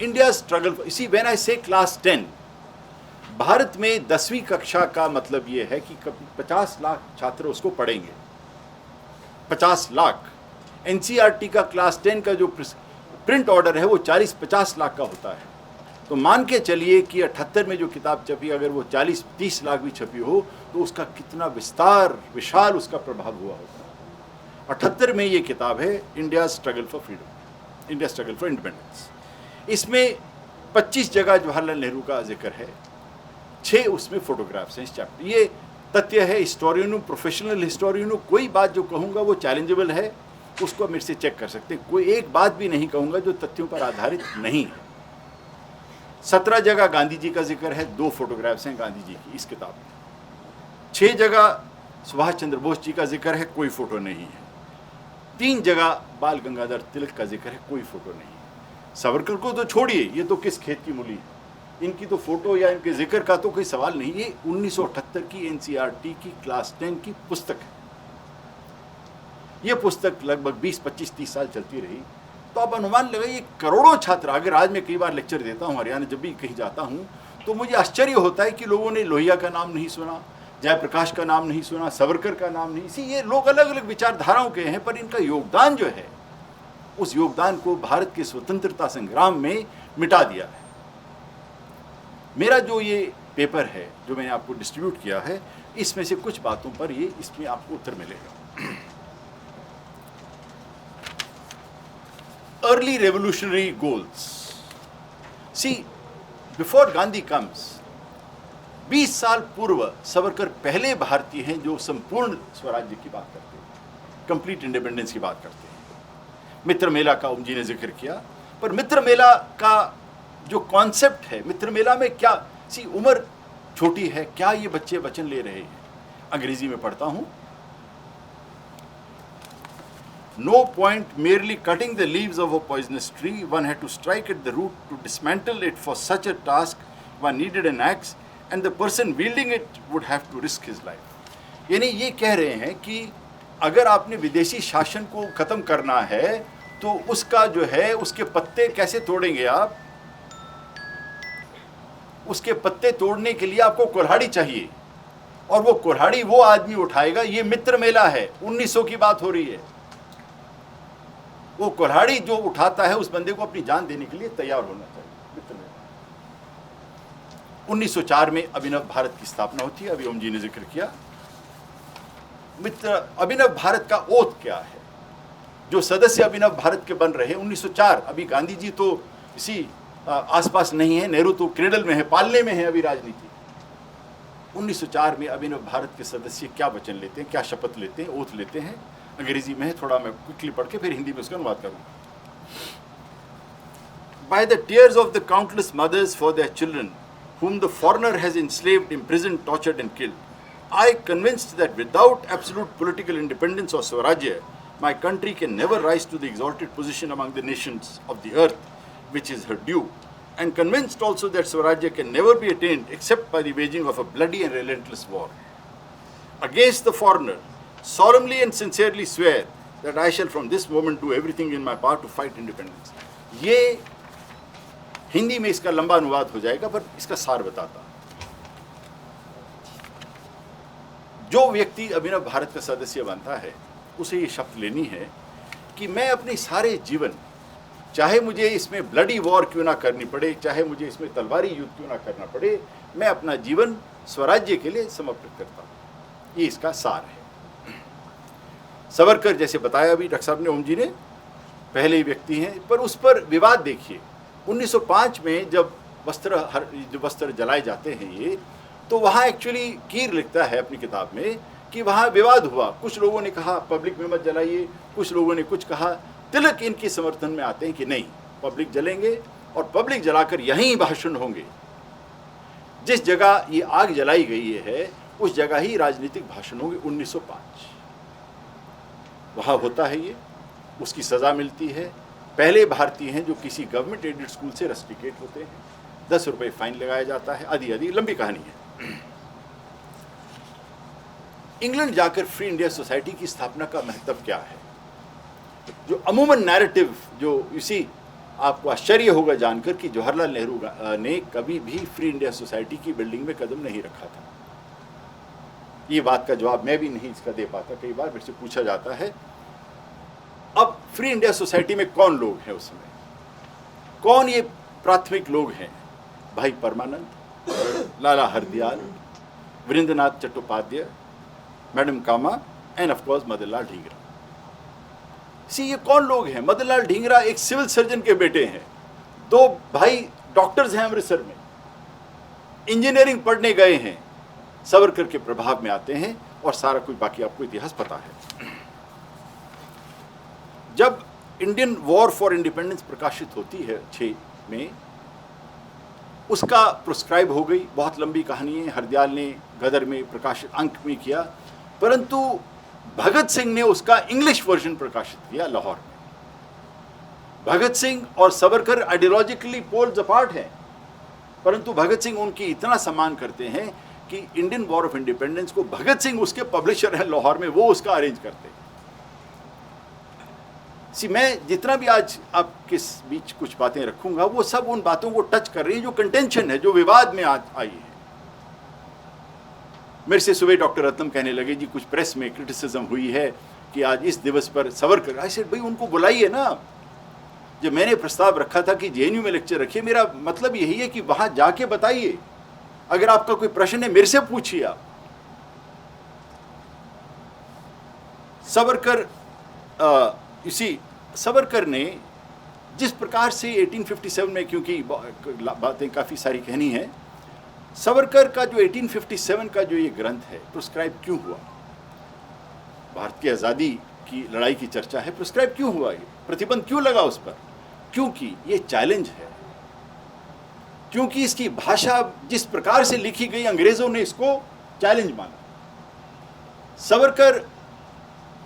इंडिया स्ट्रगल। इसी when I say class 10, Bharat में 10वीं कक्षा का मतलब ये है कि 50 लाख छात्र उसको पढ़ेंगे, 50 लाख। एनसीईआरटी का क्लास 10 का जो प्रिंट ऑर्डर है वो 40-50 लाख का होता है। तो मान के चलिए कि 78 में जो किताब छपी, अगर वो 40-30 लाख भी छपी हो तो उसका कितना विशाल उसका प्रभाव हुआ होगा। 78 में ये किताब है India struggle for freedom, India struggle for independence. इसमें 25 जगह जवाहरलाल नेहरू का जिक्र है, 6 उसमें फोटोग्राफ्स हैं इस चैप्टर। ये तथ्य है, हिस्टोरियन हूँ, प्रोफेशनल हिस्टोरियन हूँ, कोई बात जो कहूँगा वो चैलेंजेबल है, उसको मेरे से चेक कर सकते हैं। कोई एक बात भी नहीं कहूँगा जो तथ्यों पर आधारित नहीं है। 17 जगह गांधी जी का जिक्र है, 2 फोटोग्राफ्स हैं गांधी जी की इस किताब में। 6 जगह सुभाष चंद्र बोस जी का जिक्र है, कोई फोटो नहीं है। 3 जगह बाल गंगाधर तिलक का जिक्र है, कोई फोटो नहीं है। सावरकर को तो छोड़िए, ये तो किस खेत की मूली है, इनकी तो फोटो या इनके जिक्र का तो कोई सवाल नहीं। ये 1978 की एनसीईआरटी की क्लास 10 की पुस्तक है। ये पुस्तक लगभग 20-25-30 साल चलती रही। तो आप अनुमान लगाइए, करोड़ों छात्र, अगर आज मैं कई बार लेक्चर देता हूँ हरियाणा, जब भी कहीं जाता हूँ तो मुझे आश्चर्य होता है कि लोगों ने लोहिया का नाम नहीं सुना, जयप्रकाश का नाम नहीं सुना, सावरकर का नाम नहीं। इसी ये लोग अलग अलग विचारधाराओं के हैं, पर इनका योगदान जो है, उस योगदान को भारत के स्वतंत्रता संग्राम में मिटा दिया है। मेरा जो ये पेपर है जो मैंने आपको डिस्ट्रीब्यूट किया है, इसमें से कुछ बातों पर ये इसमें आपको उत्तर मिलेगा। Early revolutionary goals. See, before Gandhi comes, 20 साल पूर्व सावरकर पहले भारतीय हैं जो संपूर्ण स्वराज्य की बात करते हैं, कंप्लीट इंडिपेंडेंस की बात करते हैं। मित्र मेला का ओम जी ने जिक्र किया, पर मित्र मेला का जो कॉन्सेप्ट है, मित्र मेला में क्या, सी उम्र छोटी है, क्या ये बच्चे वचन ले रहे हैं? अंग्रेजी में पढ़ता हूं। No point merely cutting the leaves of a poisonous tree, one had to strike at the root to dismantle it. For such a task one needed an axe and the person wielding it would have to risk his life. यानी ये कह रहे हैं कि अगर आपने विदेशी शासन को ख़त्म करना है तो उसका जो है, उसके पत्ते कैसे तोड़ेंगे आप? उसके पत्ते तोड़ने के लिए आपको कुल्हाड़ी चाहिए, और वो कुल्हाड़ी वो आदमी उठाएगा। ये मित्र मेला है, 1900 की बात हो रही है। वो कुल्हाड़ी जो उठाता है उस बंदे को अपनी जान देने के लिए तैयार होना चाहिए। मित्र मेला 1904 में अभिनव भारत की स्थापना होती है, अभी ओम जी ने जिक्र किया। मित्र अभिनव भारत का ओथ क्या है? जो सदस्य अभिनव भारत के बन रहे 1904, अभी गांधी जी तो इसी आसपास नहीं है, नेहरू तो क्रेडल में है, पालने में है अभी राजनीति। 1904 में अभिनव भारत के सदस्य क्या वचन लेते हैं, क्या शपथ लेते हैं, ओथ लेते हैं? अंग्रेजी में है, थोड़ा मैं क्विकली पढ़ के फिर हिंदी में उसका अनुवाद करूँ। By the tears of the countless mothers for their children, whom the foreigner has enslaved, imprisoned, tortured and killed, I convinced that without absolute political independence or Swarajya, my country can never rise to the exalted position among the nations of the earth, which is her due, and convinced also that Swarajya can never be attained except by the waging of a bloody and relentless war. Against the foreigner, solemnly and sincerely swear that I shall from this moment do everything in my power to fight independence. ये हिंदी में इसका लंबा अनुवाद हो जाएगा, पर इसका सार बताता। जो व्यक्ति अभिनव भारत का सदस्य बनता है उसे ये शपथ लेनी है कि मैं अपने सारे जीवन, चाहे मुझे इसमें ब्लडी वॉर क्यों ना करनी पड़े, चाहे मुझे इसमें तलवारी युद्ध क्यों ना करना पड़े, मैं अपना जीवन स्वराज्य के लिए समर्पित करता हूँ। ये इसका सार है। सावरकर जैसे बताया अभी डॉक्टर साहब ने, ओम जी ने, पहले व्यक्ति हैं, पर उस पर विवाद देखिए। 1905 में जब वस्त्र जलाए जाते हैं ये, तो वहाँ एक्चुअली कीर लिखता है अपनी किताब में कि वहाँ विवाद हुआ। कुछ लोगों ने कहा पब्लिक में मत जलाइए, कुछ लोगों ने कुछ कहा। तिलक इनके समर्थन में आते हैं कि नहीं, पब्लिक जलेंगे और पब्लिक जलाकर यहीं भाषण होंगे। जिस जगह ये आग जलाई गई है उस जगह ही राजनीतिक भाषण होंगे। 1905 वहाँ होता है ये, उसकी सज़ा मिलती है। पहले भारतीय हैं जो किसी गवर्नमेंट एडेड स्कूल से रस्टिकेट होते हैं, 10 रुपये फाइन लगाया जाता है, आदि लंबी कहानी है। इंग्लैंड जाकर फ्री इंडिया सोसाइटी की स्थापना का महत्व क्या है? जो अमूमन नैरेटिव जो इसी आपको आश्चर्य होगा जानकर कि जवाहरलाल नेहरू ने कभी भी फ्री इंडिया सोसाइटी की बिल्डिंग में कदम नहीं रखा था। ये बात का जवाब मैं भी नहीं इसका दे पाता, कई बार मेरे से पूछा जाता है। अब फ्री इंडिया सोसाइटी में कौन लोग हैं उस समय, कौन ये प्राथमिक लोग हैं? Bhai Parmanand, Lala Hardayal, Virendranath Chattopadhyay, madam Cama and of course Madanlal Dhingra. ये कौन लोग हैं? मदनलाल ढींगरा एक सिविल सर्जन के बेटे हैं, दो भाई डॉक्टर्स हैं अमृतसर में, इंजीनियरिंग पढ़ने गए हैं, सावरकर के प्रभाव में आते हैं और सारा कुछ बाकी आपको इतिहास पता है। जब इंडियन वॉर फॉर इंडिपेंडेंस प्रकाशित होती है 6 में, उसका प्रोस्क्राइब हो गई, बहुत लंबी कहानी है, हरदयाल ने गदर में प्रकाशित अंक में किया, परंतु भगत सिंह ने उसका इंग्लिश वर्जन प्रकाशित किया लाहौर में। भगत सिंह और सावरकर आइडियोलॉजिकली पोल्स अपार्ट हैं, परंतु भगत सिंह उनकी इतना सम्मान करते हैं कि इंडियन वॉर ऑफ इंडिपेंडेंस को भगत सिंह उसके पब्लिशर हैं लाहौर में, वो उसका अरेंज करते हैं। मैं जितना भी आज आपके बीच कुछ बातें रखूंगा वो सब उन बातों को टच कर रही है जो कंटेंशन है, जो विवाद में आज आई है। मेरे से सुबह डॉक्टर रत्नम कहने लगे जी कुछ प्रेस में क्रिटिसिज्म हुई है कि आज इस दिवस पर सावरकर, आई सेड भाई उनको बुलाइए ना। जब मैंने प्रस्ताव रखा था कि जेएनयू में लेक्चर रखिए, मेरा मतलब यही है कि वहां जाके बताइए, अगर आपका कोई प्रश्न है मेरे से पूछिए आप। सावरकर इसी सावरकर ने जिस प्रकार से 1857 में, क्योंकि बातें काफ़ी सारी कहनी है, सावरकर का जो 1857 का जो ये ग्रंथ है प्रोस्क्राइब क्यों हुआ? भारत की आज़ादी की लड़ाई की चर्चा है, प्रोस्क्राइब क्यों हुआ? ये प्रतिबंध क्यों लगा उस पर? क्योंकि ये चैलेंज है, क्योंकि इसकी भाषा जिस प्रकार से लिखी गई अंग्रेजों ने इसको चैलेंज माना। सावरकर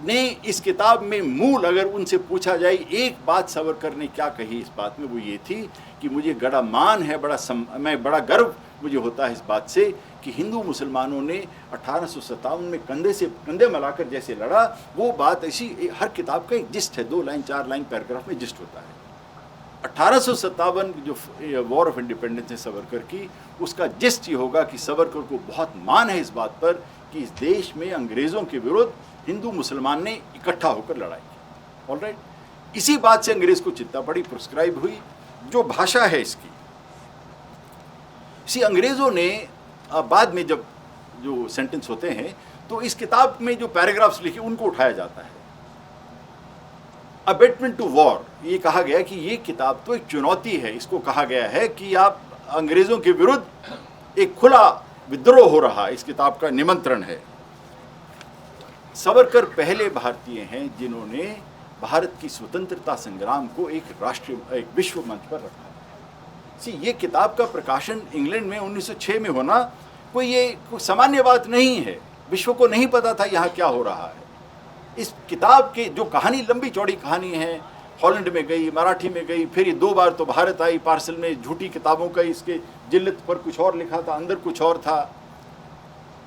ने इस किताब में मूल अगर उनसे पूछा जाए एक बात सावरकर ने क्या कही इस बात में, वो ये थी कि मुझे बड़ा मान है, मैं बड़ा गर्व मुझे होता है इस बात से कि हिंदू मुसलमानों ने 1857 में कंधे से कंधे मिलाकर जैसे लड़ा। वो बात ऐसी हर किताब का एक जिस्ट है, 2 लाइन 4 लाइन पैराग्राफ में जिस्ट होता है। 1857 जो वॉर ऑफ इंडिपेंडेंस है सावरकर की, उसका जिस्ट ये होगा कि सावरकर को बहुत मान है इस बात पर कि इस देश में अंग्रेज़ों के विरुद्ध हिंदू मुसलमान ने इकट्ठा होकर लड़ाई की। ऑलराइट, इसी बात से अंग्रेज को चिंता पड़ी, प्रोस्क्राइब हुई जो भाषा है इसकी। इसी अंग्रेजों ने बाद में जब जो सेंटेंस होते हैं तो इस किताब में जो पैराग्राफ्स लिखे उनको उठाया जाता है। अबेटमेंट टू वॉर, ये कहा गया कि ये किताब तो एक चुनौती है, इसको कहा गया है कि आप अंग्रेजों के विरुद्ध एक खुला विद्रोह हो रहा है, इस किताब का निमंत्रण है। सावरकर पहले भारतीय हैं जिन्होंने भारत की स्वतंत्रता संग्राम को एक विश्व मंच पर रखा। ये किताब का प्रकाशन इंग्लैंड में 1906 में होना कोई सामान्य बात नहीं है, विश्व को नहीं पता था यहाँ क्या हो रहा है। इस किताब के जो कहानी लंबी चौड़ी कहानी है, हॉलैंड में गई, मराठी में गई, फिर ये 2 बार तो भारत आई पार्सल में झूठी किताबों का, इसके जिल्लत पर कुछ और लिखा था, अंदर कुछ और था,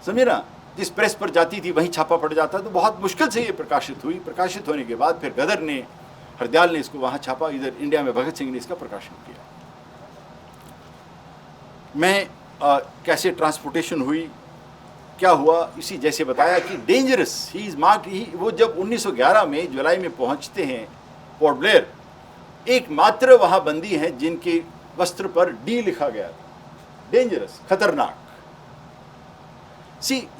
समझे ना। जिस प्रेस पर जाती थी वहीं छापा पड़ जाता, तो बहुत मुश्किल से ये प्रकाशित हुई। प्रकाशित होने के बाद फिर गदर ने, हरदयाल ने इसको वहाँ छापा, इधर इंडिया में भगत सिंह ने इसका प्रकाशन किया। मैं कैसे ट्रांसपोर्टेशन हुई, क्या हुआ, इसी जैसे बताया कि डेंजरस ही इज मार्क। वो जब 1911 में जुलाई में पहुँचते हैं पोर्ट ब्लेयर, एकमात्र वहाँ बंदी हैं जिनके वस्त्र पर डी लिखा गया था, डेंजरस, खतरनाक।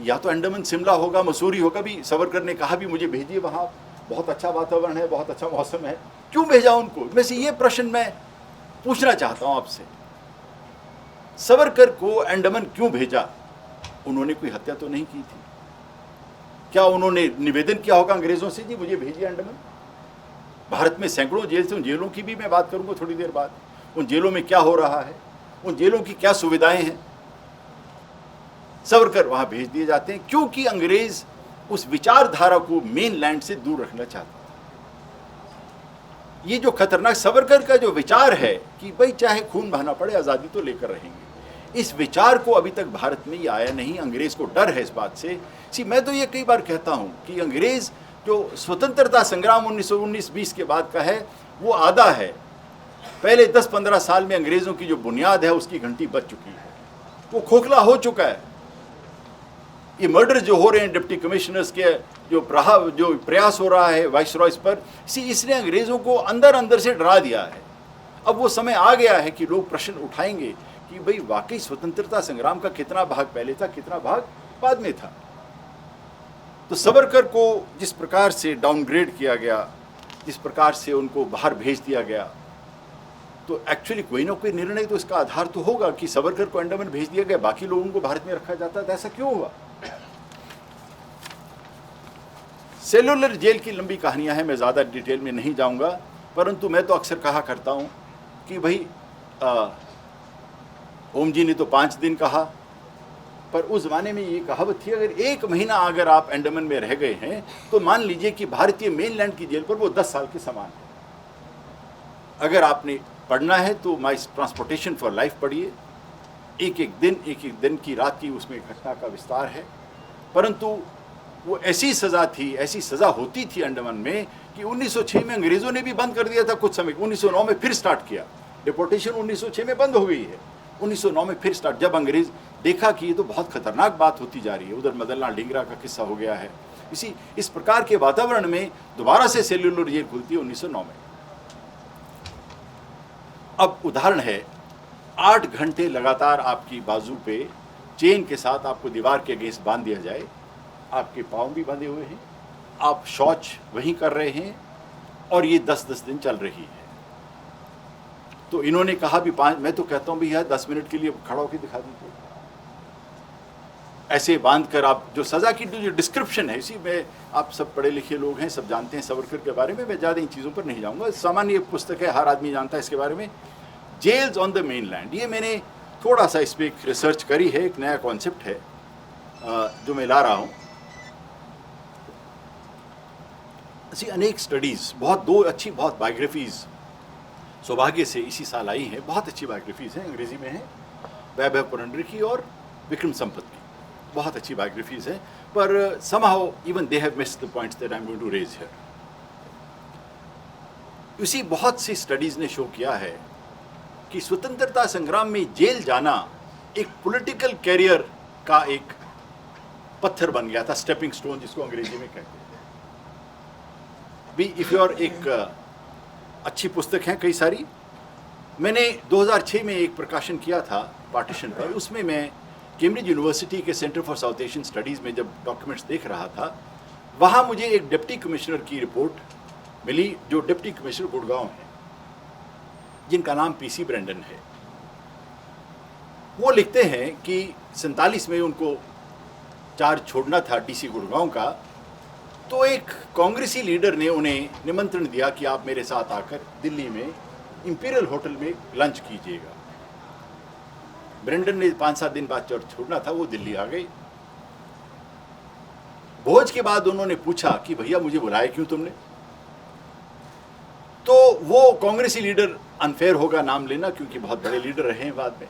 या तो अंडमान शिमला होगा, मसूरी होगा, भी सावरकर ने कहा भी मुझे भेजिए, वहाँ बहुत अच्छा वातावरण है, बहुत अच्छा मौसम है, क्यों भेजा उनको? वैसे ये प्रश्न मैं पूछना चाहता हूँ आपसे, सावरकर को अंडमान क्यों भेजा? उन्होंने कोई हत्या तो नहीं की थी। क्या उन्होंने निवेदन किया होगा अंग्रेजों से, जी मुझे भेजिए अंडमान? भारत में सैकड़ों जेल थे, उन जेलों की भी मैं बात करूँगा थोड़ी देर बाद। उन जेलों में क्या हो रहा है, उन जेलों की क्या सुविधाएं हैं, सावरकर वहाँ भेज दिए जाते हैं क्योंकि अंग्रेज उस विचारधारा को मेन लैंड से दूर रखना चाहते हैं। ये जो खतरनाक सावरकर का जो विचार है कि भाई चाहे खून बहाना पड़े, आज़ादी तो लेकर रहेंगे, इस विचार को अभी तक भारत में ये आया नहीं। अंग्रेज को डर है इस बात से। मैं तो ये कई बार कहता हूँ कि अंग्रेज जो स्वतंत्रता संग्राम 1919-20 के बाद का है वो आधा है, पहले 10-15 साल में अंग्रेजों की जो बुनियाद है उसकी घंटी बज चुकी है, वो खोखला हो चुका है। ये मर्डर जो हो रहे हैं डिप्टी कमिश्नर्स के, जो प्रयास हो रहा है वाइसरॉयज पर, इसने अंग्रेजों को अंदर अंदर से डरा दिया है। अब वो समय आ गया है कि लोग प्रश्न उठाएंगे कि भाई वाकई स्वतंत्रता संग्राम का कितना भाग पहले था, कितना भाग बाद में था। तो सावरकर को जिस प्रकार से डाउनग्रेड किया गया, जिस प्रकार से उनको बाहर भेज दिया गया, तो एक्चुअली कोई ना कोई निर्णय तो इसका आधार तो होगा कि सावरकर को अंडमान भेज दिया गया, बाकी लोगों को भारत में रखा जाता था। ऐसा क्यों हुआ? सेलुलर जेल की लंबी कहानियां हैं, मैं ज़्यादा डिटेल में नहीं जाऊंगा, परंतु मैं तो अक्सर कहा करता हूं कि भाई ओम जी ने तो 5 दिन कहा, पर उस ज़माने में ये कहावत थी अगर 1 महीना अगर आप अंडमान में रह गए हैं तो मान लीजिए कि भारतीय मेनलैंड की जेल पर वो 10 साल के समान है। अगर आपने पढ़ना है तो माई ट्रांसपोर्टेशन फॉर लाइफ पढ़िए, एक एक दिन की रात की उसमें घटना का विस्तार है। परंतु वो ऐसी सज़ा थी, ऐसी सज़ा होती थी अंडमान में कि 1906 में अंग्रेज़ों ने भी बंद कर दिया था कुछ समय, 1909 में फिर स्टार्ट किया। डिपोर्टेशन 1906 में बंद हो गई है, 1909 में फिर स्टार्ट, जब अंग्रेज़ देखा कि ये तो बहुत खतरनाक बात होती जा रही है। उधर मदनलाल ढींगरा का किस्सा हो गया है। इस प्रकार के वातावरण में दोबारा से सेल्युलर जेल खुलती है 1909 में। अब उदाहरण है, 8 घंटे लगातार आपकी बाजू पे चेन के साथ आपको दीवार के अगेंस्ट बांध दिया जाए, आपके पाँव भी बंधे हुए हैं, आप शौच वहीं कर रहे हैं, और ये 10-10 दिन चल रही है। तो इन्होंने कहा भी 5, मैं तो कहता हूँ भैया 10 मिनट के लिए खड़ा होकर दिखा दीजिए। ऐसे बांध कर आप, जो सज़ा की जो डिस्क्रिप्शन है, इसी में आप सब पढ़े लिखे लोग हैं, सब जानते हैं सावरकर के बारे में, मैं ज़्यादा इन चीज़ों पर नहीं जाऊँगा। सामान्य पुस्तक है, हर आदमी जानता है इसके बारे में, जेल्स ऑन द मेनलैंड। ये मैंने थोड़ा सा इस पर एक रिसर्च करी है, एक नया कॉन्सेप्ट है जो मैं ला रहा हूँ। ऐसी अनेक स्टडीज़, दो अच्छी बहुत बायोग्राफीज़ सौभाग्य से इसी साल आई हैं, बहुत अच्छी बायोग्राफीज़ हैं, अंग्रेज़ी में हैं, वैभव पुरंदर की और विक्रम संपत की, बहुत अच्छी बायोग्राफीज़ हैं, पर somehow even they have missed the points that I'm going to raise here। इसी बहुत सी स्टडीज़ ने शो किया है कि स्वतंत्रता संग्राम में जेल जाना एक पॉलिटिकल कैरियर का एक पत्थर बन गया था, स्टेपिंग स्टोन जिसको अंग्रेजी में कहते हैं। भी इफ़ योर एक अच्छी पुस्तक हैं कई सारी, मैंने 2006 में एक प्रकाशन किया था पार्टीशन पर, उसमें मैं कैम्ब्रिज यूनिवर्सिटी के centre for south Asian studies में जब डॉक्यूमेंट्स देख रहा था, वहाँ मुझे एक डिप्टी कमिश्नर की रिपोर्ट मिली, जो डिप्टी कमिश्नर गुड़गांव हैं, जिनका नाम पीसी ब्रेंडन है। वो लिखते हैं कि 47 में उनको चार्ज छोड़ना था डीसी गुड़गांव का, तो एक कांग्रेसी लीडर ने उन्हें निमंत्रण दिया कि आप मेरे साथ आकर दिल्ली में इंपीरियल होटल में लंच कीजिएगा। ब्रेंडन ने 5-7 दिन बाद चार्ज छोड़ना था, वो दिल्ली आ गए। भोज के बाद उन्होंने पूछा कि भैया मुझे बुलाया क्यों तुमने? तो वो कांग्रेसी लीडर, अनफेयर होगा नाम लेना क्योंकि बहुत बड़े लीडर रहे हैं बाद में,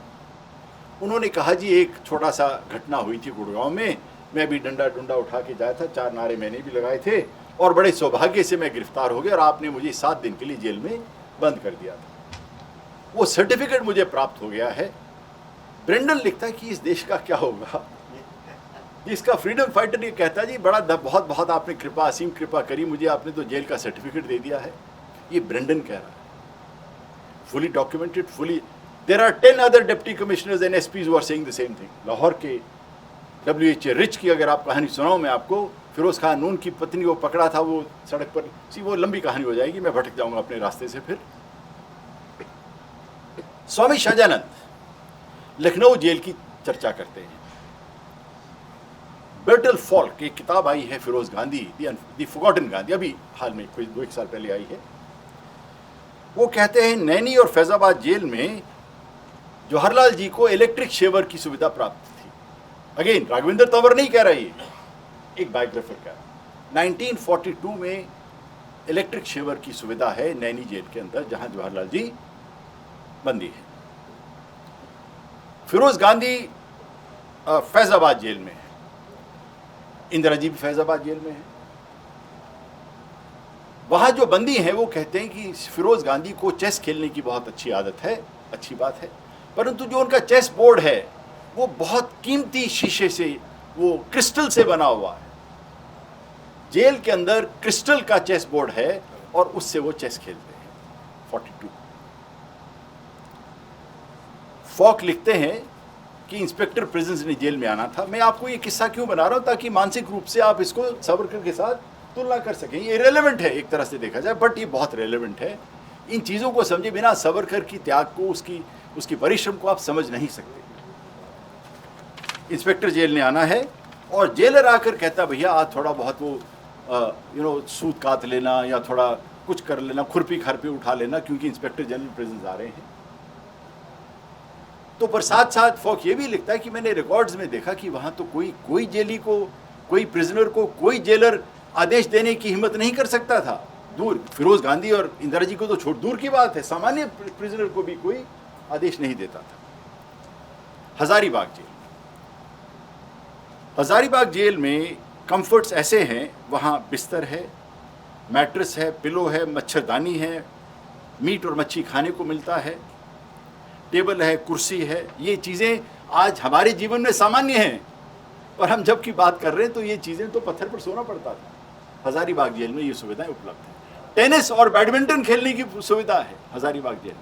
उन्होंने कहा जी एक छोटा सा घटना हुई थी गुड़गांव में, मैं भी डंडा उठा के जाया था, 4 नारे मैंने भी लगाए थे, और बड़े सौभाग्य से मैं गिरफ्तार हो गया और आपने मुझे 7 दिन के लिए जेल में बंद कर दिया था। वो सर्टिफिकेट मुझे प्राप्त हो गया है। ब्रेंडन लिखता है कि इस देश का क्या होगा, इसका फ्रीडम फाइटर ये कहता जी बड़ा बहुत बहुत आपने कृपा, असीम कृपा करी, मुझे आपने तो जेल का सर्टिफिकेट दे दिया है। ये ब्रेंडन कह रहा है, fully documented, fully. There are 10 other deputy commissioners and SPs who are saying the same thing. Lahore के WH रिच की अगर आप कहानी सुनाऊं मैं आपको, फिरोज खान नून की पत्नी को पकड़ा था वो सड़क पर, वो लंबी कहानी हो जाएगी, मैं भटक जाऊंगा अपने रास्ते से। फिर स्वामी शाहजानंद लखनऊ जेल की चर्चा करते हैं। बर्टल फॉल्क एक किताब आई है, फिरोज गांधी दी फॉरगॉटन गांधी, अभी हाल में कोई 2-1 साल पहले आई है। वो कहते हैं नैनी और फैजाबाद जेल में जवाहरलाल जी को इलेक्ट्रिक शेवर की सुविधा प्राप्त थी। अगेन राघवेंद्र तंवर नहीं कह रही, एक बायोग्राफर का। 1942 में इलेक्ट्रिक शेवर की सुविधा है नैनी जेल के अंदर, जहां जवाहरलाल जी बंदी है। फिरोज गांधी फैजाबाद जेल में है, इंदिरा जी भी फैजाबाद जेल में है। वहाँ जो बंदी हैं वो कहते हैं कि फिरोज गांधी को चेस खेलने की बहुत अच्छी आदत है, अच्छी बात है, परंतु जो उनका चेस बोर्ड है वो बहुत कीमती शीशे से, वो क्रिस्टल से बना हुआ है। जेल के अंदर क्रिस्टल का चेस बोर्ड है और उससे वो चेस खेलते हैं। 42 फॉक लिखते हैं कि इंस्पेक्टर प्रिजन्स ने जेल में आना था। मैं आपको ये किस्सा क्यों बना रहा हूं, ताकि मानसिक रूप से आप इसको सावरकर के साथ तुलना कर सकें। ये रेलेवेंट है एक तरह से देखा जाए, बट ये बहुत रेलेवेंट है। इन चीज़ों को समझे बिना सावरकर की त्याग को, उसकी परिश्रम को आप समझ नहीं सकते। इंस्पेक्टर जेल ने आना है और जेलर आकर कहता भैया आज थोड़ा बहुत वो सूत काट लेना या थोड़ा कुछ कर लेना, खुरपी खारपी उठा लेना, क्योंकि इंस्पेक्टर जनरल प्रिजन्स आ रहे हैं। तो पर साथ साथ फॉक ये भी लिखता है कि मैंने रिकॉर्ड्स में देखा कि वहाँ तो कोई जेली को, कोई प्रिजनर को, कोई जेलर आदेश देने की हिम्मत नहीं कर सकता था। दूर फिरोज गांधी और इंदिरा जी को तो छोड़ दूर की बात है, सामान्य प्रिजनर को भी कोई आदेश नहीं देता था। हजारीबाग जेल, हजारीबाग जेल में कंफर्ट्स ऐसे हैं, वहाँ बिस्तर है, मैट्रेस है, पिलो है, मच्छरदानी है, मीट और मच्छी खाने को मिलता है, टेबल है, कुर्सी है। ये चीज़ें आज हमारे जीवन में सामान्य हैं, पर हम जब की बात कर रहे हैं तो ये चीज़ें तो पत्थर पर सोना पड़ता था। हजारीबाग जेल में ये सुविधाएं उपलब्ध हैं। टेनिस और बैडमिंटन खेलने की सुविधा है हजारीबाग जेल।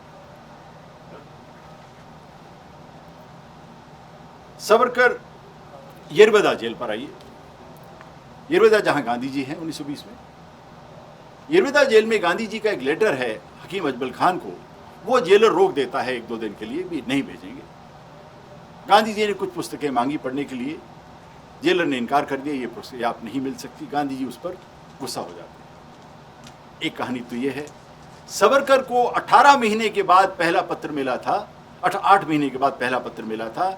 सावरकर येरवदा जेल पर आइए। येरवदा जहां गांधी जी हैं 1920 में। येरवदा जेल में गांधी जी का एक लेटर है हकीम अजमल खान को, वो जेलर रोक देता है 1-2 दिन के लिए भी नहीं भेजेंगे। गांधी जी ने कुछ पुस्तकें मांगी पढ़ने के लिए, जेलर ने इनकार कर दिया, ये पुस्तकें आप नहीं मिल सकती। गांधी जी उस पर गुस्सा हो जाते हैं। एक कहानी तो ये है। सावरकर को 18 महीने के बाद पहला पत्र मिला था, 8 महीने के बाद पहला पत्र मिला था।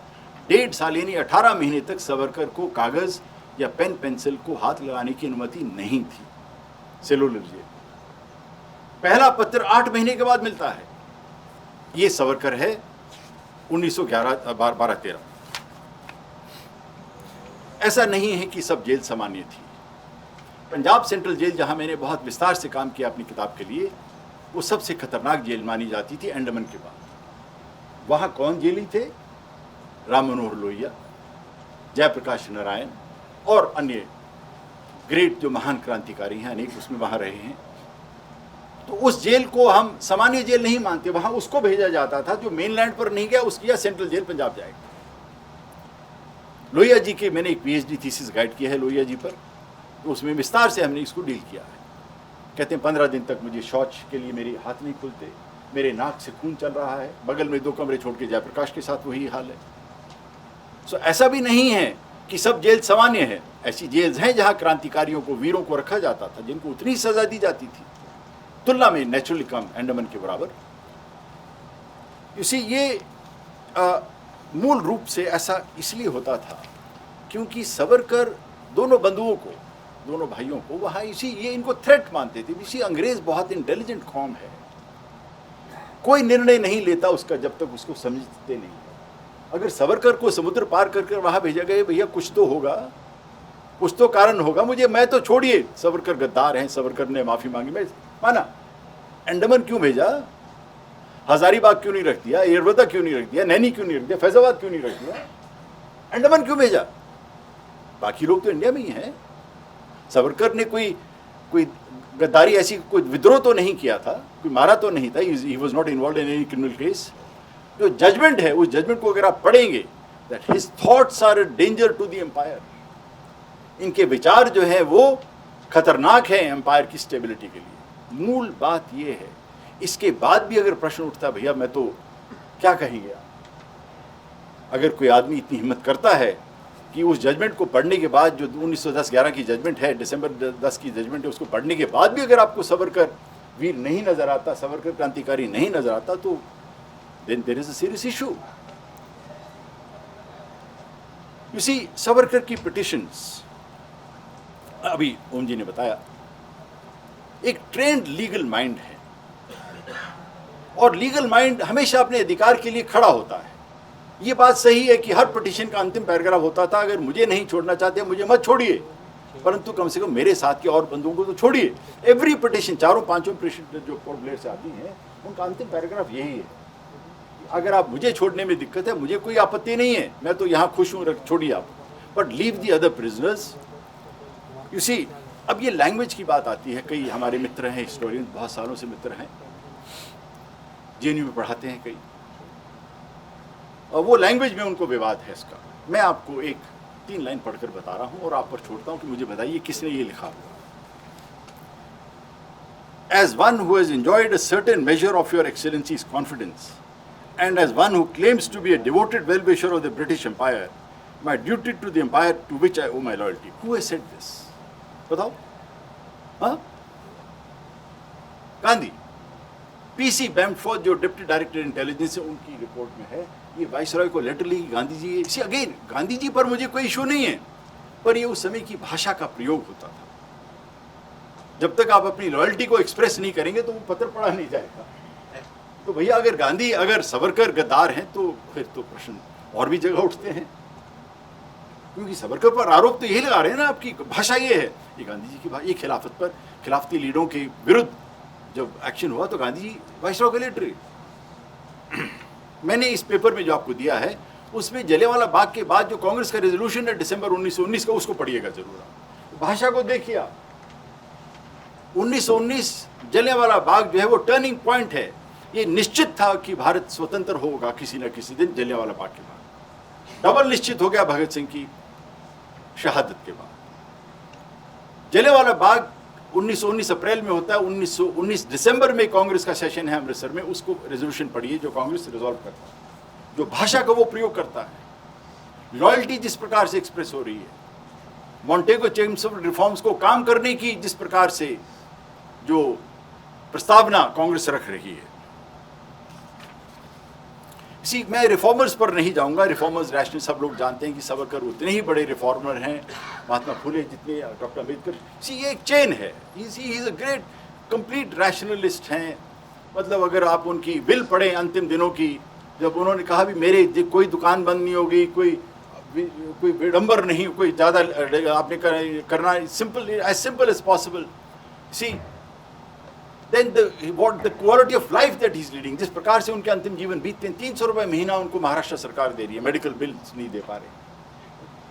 1.5 साल यानी 18 महीने तक सावरकर को कागज या पेन पेंसिल को हाथ लगाने की अनुमति नहीं थी सेलुलर जेल। पहला पत्र 8 महीने के बाद मिलता है। ये सावरकर है 1912-13। ऐसा नहीं है कि सब जेल सामान्य थी। पंजाब सेंट्रल जेल, जहां मैंने बहुत विस्तार से काम किया अपनी किताब के लिए, वो सबसे खतरनाक जेल मानी जाती थी अंडमान के बाद। वहां कौन जेली थे? राम मनोहर लोहिया, जयप्रकाश नारायण और अन्य ग्रेट जो महान क्रांतिकारी हैं अनेक उसमें वहां रहे हैं। तो उस जेल को हम सामान्य जेल नहीं मानते, वहां उसको भेजा जाता था जो मेनलैंड पर नहीं गया, उसकी या सेंट्रल जेल पंजाब जाएगा। लोहिया जी के मैंने एक पीएचडी थीसिस गाइड किया है लोहिया जी पर, तो उसमें विस्तार से हमने इसको डील किया है। कहते हैं 15 दिन तक मुझे शौच के लिए मेरे हाथ नहीं खुलते, मेरे नाक से खून चल रहा है, बगल में 2 कमरे छोड़ के जयप्रकाश के साथ वही हाल है। सो ऐसा भी नहीं है कि सब जेल सामान्य है। ऐसी जेल्स हैं जहां क्रांतिकारियों को, वीरों को रखा जाता था, जिनको उतनी सजा दी जाती थी, तुलना में नेचुरली कम, अंडमान के बराबर। इसी ये मूल रूप से ऐसा इसलिए होता था क्योंकि सावरकर दोनों बंधुओं को, दोनों भाइयों को वहाँ ये इनको थ्रेट मानते थे। इसी अंग्रेज बहुत इंटेलिजेंट कौम है, कोई निर्णय नहीं लेता उसका जब तक उसको समझते नहीं। अगर सावरकर को समुद्र पार कर वहाँ भेजा गया, भैया कुछ तो होगा, कुछ तो कारण होगा, मैं तो छोड़िए, सावरकर गद्दार हैं, सावरकर ने माफ़ी मांगी, मैं माना। अंडमान क्यों भेजा? हजारीबाग क्यों नहीं रख दिया? येरवदा क्यों नहीं रख दिया? नैनी क्यों नहीं रख दिया? फैजाबाद क्यों नहीं रख दिया? अंडमान क्यों भेजा? बाकी लोग तो इंडिया में ही हैं। सावरकर ने कोई गद्दारी, ऐसी कोई विद्रोह तो नहीं किया था, कोई मारा तो नहीं था, he was not involve in any criminal case. जो जजमेंट है, उस जजमेंट को अगर आप पढ़ेंगे, that his thoughts are a danger to the empire. इनके विचार जो है वो खतरनाक है एम्पायर की स्टेबिलिटी के लिए। मूल बात ये है। इसके बाद भी अगर प्रश्न उठता, भैया मैं तो क्या कहेंगे, अगर कोई आदमी इतनी हिम्मत करता है कि उस जजमेंट को पढ़ने के बाद, जो 1910-11 की जजमेंट है, दिसंबर 10 की जजमेंट है, उसको पढ़ने के बाद भी अगर आपको सावरकर वीर नहीं नजर आता, सावरकर क्रांतिकारी नहीं नजर आता, तो then there is a serious issue. You see, Savarkar की पिटिशंस, अभी ओम जी ने बताया, एक ट्रेंड लीगल माइंड है, और लीगल माइंड हमेशा अपने अधिकार के लिए खड़ा होता है। ये बात सही है कि हर पिटीशन का अंतिम पैराग्राफ होता था, अगर मुझे नहीं छोड़ना चाहते मुझे मत छोड़िए, परंतु कम से कम मेरे साथ के और बंधुओं को तो छोड़िए, एवरी पिटिशन, चारों पांचों पिटिशन जो पोर्ट ब्लेयर से आती हैं, उनका अंतिम पैराग्राफ यही है, अगर आप मुझे छोड़ने में दिक्कत है, मुझे कोई आपत्ति नहीं है, मैं तो यहाँ खुश हूँ, छोड़िए आप, but leave the other prisoners. You see, अब ये लैंग्वेज की बात आती है। कई हमारे मित्र हैं हिस्टोरियन, बहुत सालों से मित्र हैं, जेएनयू में पढ़ाते हैं कई, और वो लैंग्वेज में उनको विवाद है इसका। मैं आपको एक 3 लाइन पढ़कर बता रहा हूं और आप पर छोड़ता हूं कि मुझे बताइए किसने ये लिखा। As one who has enjoyed a certain measure of your excellency's confidence and as one who claims to be a devoted well-wisher of the British Empire, my duty to the empire to which I owe my loyalty. Who has said this? बताओ, हाँ? गांधी। पीसी बैम्फोर्ड जो डिप्टी डायरेक्टर इंटेलिजेंस है, उनकी रिपोर्ट में है, ये वाइसरॉय को लेटर लिखी गांधी जी। इसी अगेन, गांधी जी पर मुझे कोई इशू नहीं है, पर ये उस समय की भाषा का प्रयोग होता था। जब तक आप अपनी लॉयल्टी को एक्सप्रेस नहीं करेंगे तो वो पत्र पढ़ा नहीं जाएगा। तो भैया, अगर गांधी, अगर सावरकर गद्दार हैं तो फिर तो प्रश्न और भी जगह उठते हैं, क्योंकि सावरकर पर आरोप तो यही लगा रहे हैं ना, आपकी भाषा ये है, ये गांधी जी की भाषा। ये खिलाफत पर, खिलाफती लीडरों के विरुद्ध जब एक्शन हुआ तो गांधी जी वाइसरॉय के लेटर। मैंने इस पेपर में जो आपको दिया है, उसमें जलियांवाला बाग के बाद जो कांग्रेस का रेजोल्यूशन है दिसंबर 1919 का, उसको पढ़िएगा जरूर। भाषा को देखिए आप। 1919 जलियांवाला बाग जो है वो टर्निंग पॉइंट है। ये निश्चित था कि भारत स्वतंत्र होगा किसी न किसी दिन जलियांवाला बाग के बाद। डबल निश्चित हो गया भगत सिंह की शहादत के बाद। जलियांवाला बाग 1919 अप्रैल में होता है। 1919 दिसंबर में कांग्रेस का सेशन है अमृतसर में, उसको रेजोल्यूशन पढ़िए जो कांग्रेस रिजॉल्व करता है, जो भाषा का वो प्रयोग करता है, लॉयल्टी जिस प्रकार से एक्सप्रेस हो रही है, मॉन्टेगो चेम्सफोर्ड रिफॉर्म्स को काम करने की जिस प्रकार से जो प्रस्तावना कांग्रेस रख रही है। इसी, मैं रिफॉर्मर्स पर नहीं जाऊंगा, रिफॉर्मर्स रैशनल सब लोग जानते हैं कि सावरकर उतने ही बड़े रिफॉर्मर हैं, महात्मा फुले जितने, डॉक्टर अम्बेडकर। सी, ये एक चेन है। He is a great complete rationalist हैं। मतलब अगर आप उनकी विल पढ़ें अंतिम दिनों की, जब उन्होंने कहा भी मेरे कोई दुकान बंद नहीं होगी, कोई विडंबर नहीं, कोई ज़्यादा आपने करना, simple as possible. See, then the quality of life that he's leading, जिस प्रकार से उनके अंतिम जीवन बीतते हैं। 300 रुपये महीना उनको महाराष्ट्र सरकार दे रही है, मेडिकल बिल्स नहीं दे पा रहे।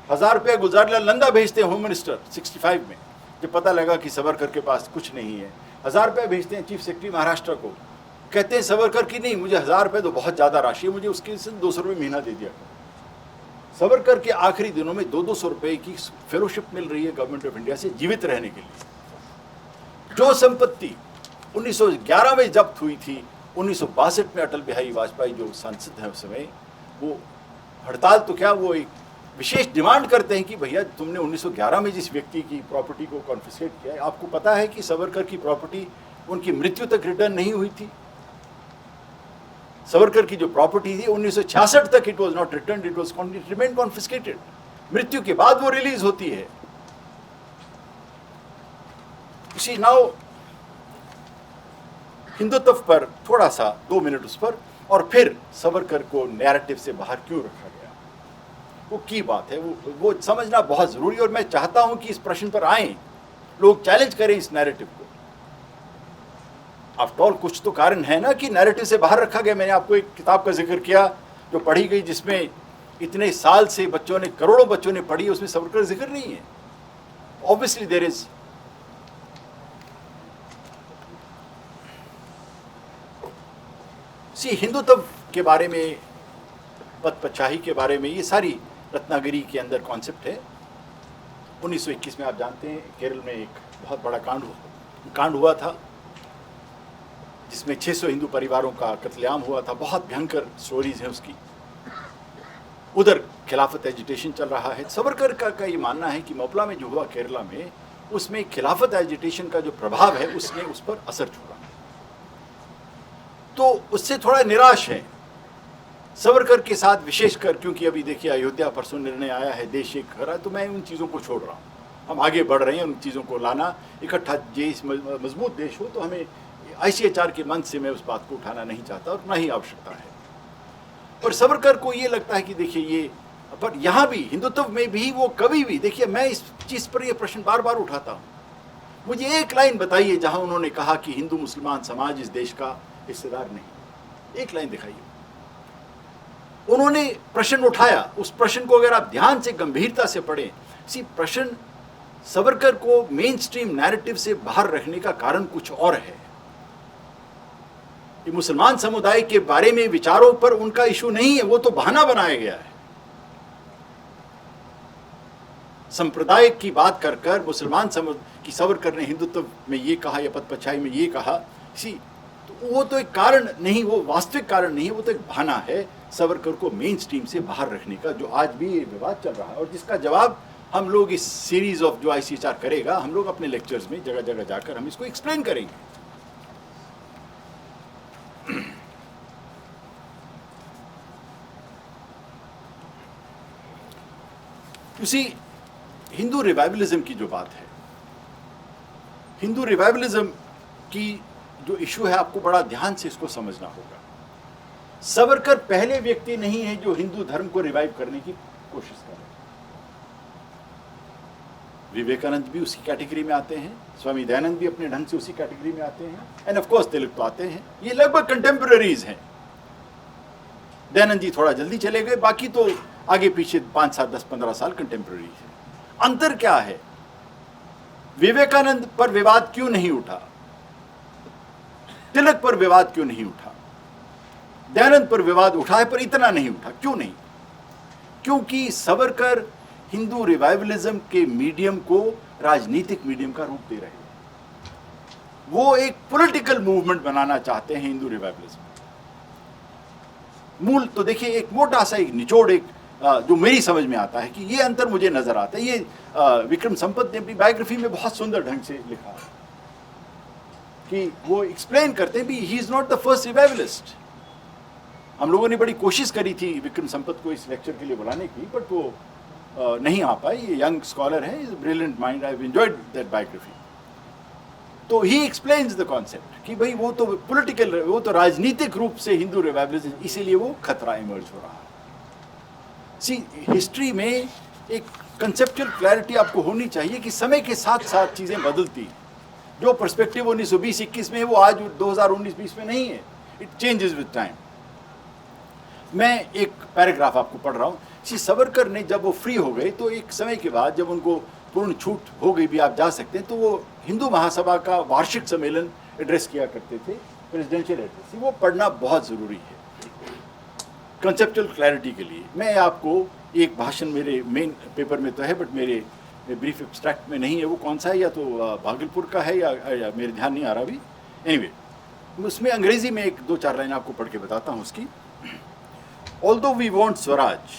1000 रुपये गुलजारीलाल नंदा भेजते हैं होम मिनिस्टर 65 में, जब पता लगा कि सावरकर के पास कुछ नहीं है। 1000 रुपये भेजते हैं चीफ सेक्रेटरी महाराष्ट्र को, कहते हैं सावरकर की नहीं, मुझे 1000 रुपये तो बहुत ज़्यादा राशि है, मुझे उसके से 200 रुपये महीना दे दिया। सावरकर के आखिरी दिनों में 200 रुपये की फेलोशिप मिल रही है गवर्नमेंट ऑफ इंडिया से जीवित रहने के लिए। जो संपत्ति 1911 में जब्त हुई थी, 1962 में अटल बिहारी वाजपेयी जो सांसद हैं उस समय, वो हड़ताल तो क्या, वो एक विशेष डिमांड करते हैं कि भैया तुमने 1911 में जिस व्यक्ति की प्रॉपर्टी को कॉन्फिस्केट किया है, आपको पता है कि सावरकर की प्रॉपर्टी उनकी मृत्यु तक रिटर्न नहीं हुई थी। सावरकर की जो प्रॉपर्टी थी 1966 तक it was not return, it was remain confiscated. मृत्यु के बाद वो रिलीज होती है। सी, नाउ हिंदुत्व पर थोड़ा सा 2 मिनट उस पर, और फिर सावरकर को नैरेटिव से बाहर क्यों रखा गया, वो की बात है, वो समझना बहुत जरूरी है। और मैं चाहता हूं कि इस प्रश्न पर आए, लोग चैलेंज करें इस नैरेटिव को। आफ्टर ऑल कुछ तो कारण है ना कि नैरेटिव से बाहर रखा गया। मैंने आपको एक किताब का जिक्र किया जो पढ़ी गई, जिसमें इतने साल से बच्चों ने, करोड़ों बच्चों ने पढ़ी, उसमें सावरकर जिक्र नहीं है। ऑब्वियसली देयर इज हिंदुत्व के बारे में, पद पदशाही के बारे में, ये सारी रत्नागिरी के अंदर कॉन्सेप्ट है। 1921 में आप जानते हैं केरल में एक बहुत बड़ा कांड हुआ था, जिसमें 600 हिंदू परिवारों का कत्लेआम हुआ था। बहुत भयंकर स्टोरीज हैं उसकी। उधर खिलाफत एजिटेशन चल रहा है। सावरकर का ये मानना है कि मपला में जो हुआ केरला में, उसमें खिलाफत एजिटेशन का जो प्रभाव है उसने उस पर असर छोड़ा, तो उससे थोड़ा निराश है सावरकर के साथ, विशेषकर क्योंकि अभी देखिए अयोध्या परसों निर्णय आया है, देश एक कर रहा है, तो मैं उन चीज़ों को छोड़ रहा हूँ। हम आगे बढ़ रहे हैं, उन चीज़ों को लाना इकट्ठा, देश मजबूत देश हो, तो हमें ICHR के मंच से मैं उस बात को उठाना नहीं चाहता और ना ही आवश्यकता है। और सावरकर को ये लगता है कि देखिए ये पर यहाँ भी हिंदुत्व में भी वो कभी भी, देखिए मैं इस चीज़ पर ये प्रश्न बार बार उठाता हूँ, मुझे एक लाइन बताइए जहाँ उन्होंने कहा कि हिंदू मुसलमान समाज इस देश का हिस्सेदार नहीं। एक लाइन दिखाइए। उन्होंने प्रश्न उठाया, उस प्रश्न को अगर आप ध्यान से गंभीरता से पढ़ें, इसी प्रश्न सावरकर को मेन स्ट्रीम नैरेटिव से बाहर रखने का कारण कुछ और है। ये मुसलमान समुदाय के बारे में विचारों पर उनका इशू नहीं है, वो तो बहाना बनाया गया है। संप्रदाय की बात कर कर मुसलमान की सावरकर ने हिंदुत्व में ये कहा या पदपछाई में ये कहा, इसी तो वो तो एक कारण नहीं, वो वास्तविक कारण नहीं है, वो तो एक बहाना है सावरकर को मेन स्ट्रीम से बाहर रखने का, जो आज भी ये विवाद चल रहा है और जिसका जवाब हम लोग इस सीरीज ऑफ जो ICHR करेगा, हम लोग अपने लेक्चर्स में जगह जगह जाकर हम इसको एक्सप्लेन करेंगे। उसी हिंदू रिवाइवलिज्म की जो बात है, हिंदू रिवाइवलिज्म की जो इशू है, आपको बड़ा ध्यान से इसको समझना होगा। सावरकर पहले व्यक्ति नहीं है जो हिंदू धर्म को रिवाइव करने की कोशिश कर रहे हैं। विवेकानंद भी उसी कैटेगरी में आते हैं, स्वामी दयानंद भी अपने ढंग से उसी कैटेगरी में आते हैं, एंड ऑफ कोर्स तिलक तो आते हैं। ये लगभग कंटेम्पररीज हैं। दयानंद जी थोड़ा जल्दी चले गए, बाकी तो आगे पीछे 5, 7, 10, 15 साल कंटेम्पररी है। अंतर क्या है? विवेकानंद पर विवाद क्यों नहीं उठा, तिलक पर विवाद क्यों नहीं उठा, दयानंद पर विवाद उठा है पर इतना नहीं उठा, क्यों नहीं? क्योंकि सावरकर हिंदू रिवाइवलिज्म के मीडियम को राजनीतिक मीडियम का रूप दे रहे हैं। वो एक पॉलिटिकल मूवमेंट बनाना चाहते हैं हिंदू रिवाइवलिज्म। मूल तो देखिए, एक मोटा सा एक निचोड़, एक जो मेरी समझ में आता है कि ये अंतर मुझे नजर आता है। ये विक्रम संपत ने अपनी बायोग्राफी में बहुत सुंदर ढंग से लिखा है कि वो एक्सप्लेन करते हैं भी he is not the first revivalist. हम लोगों ने बड़ी कोशिश करी थी विक्रम संपत को इस लेक्चर के लिए बुलाने की, बट वो नहीं आ पाए। ये यंग स्कॉलर है, is brilliant mind, I have enjoyed that biography. तो ही एक्सप्लेन्स द कॉन्सेप्ट कि भाई वो तो पॉलिटिकल, वो तो राजनीतिक रूप से हिंदू रिवाइवलिज्म, इसीलिए वो खतरा इमर्ज हो रहा है। सी हिस्ट्री में एक कंसेप्चुअल क्लैरिटी आपको होनी चाहिए कि समय के साथ साथ चीज़ें बदलती। जो पर्सपेक्टिव 1920-21 में है वो आज 2019-20 में नहीं है। It changes with time. मैं एक पैराग्राफ आपको पढ़ रहा हूँ। श्री सावरकर ने जब वो फ्री हो गए तो एक समय के बाद जब उनको पूर्ण छूट हो गई भी, आप जा सकते हैं, तो वो हिंदू महासभा का वार्षिक सम्मेलन एड्रेस किया करते थे, प्रेसिडेंशियल एड्रेस। वो पढ़ना बहुत ज़रूरी है कंसेप्चुअल क्लैरिटी के लिए। मैं आपको एक भाषण मेरे मेन पेपर में तो है, बट मेरे ब्रीफ एब्स्ट्रैक्ट में नहीं है। वो कौन सा है, या तो भागलपुर का है या मेरे ध्यान नहीं आ रहा अभी। एनीवे, उसमें अंग्रेजी में एक 2-4 लाइन आपको पढ़ के बताता हूँ उसकी। Although we want Swaraj,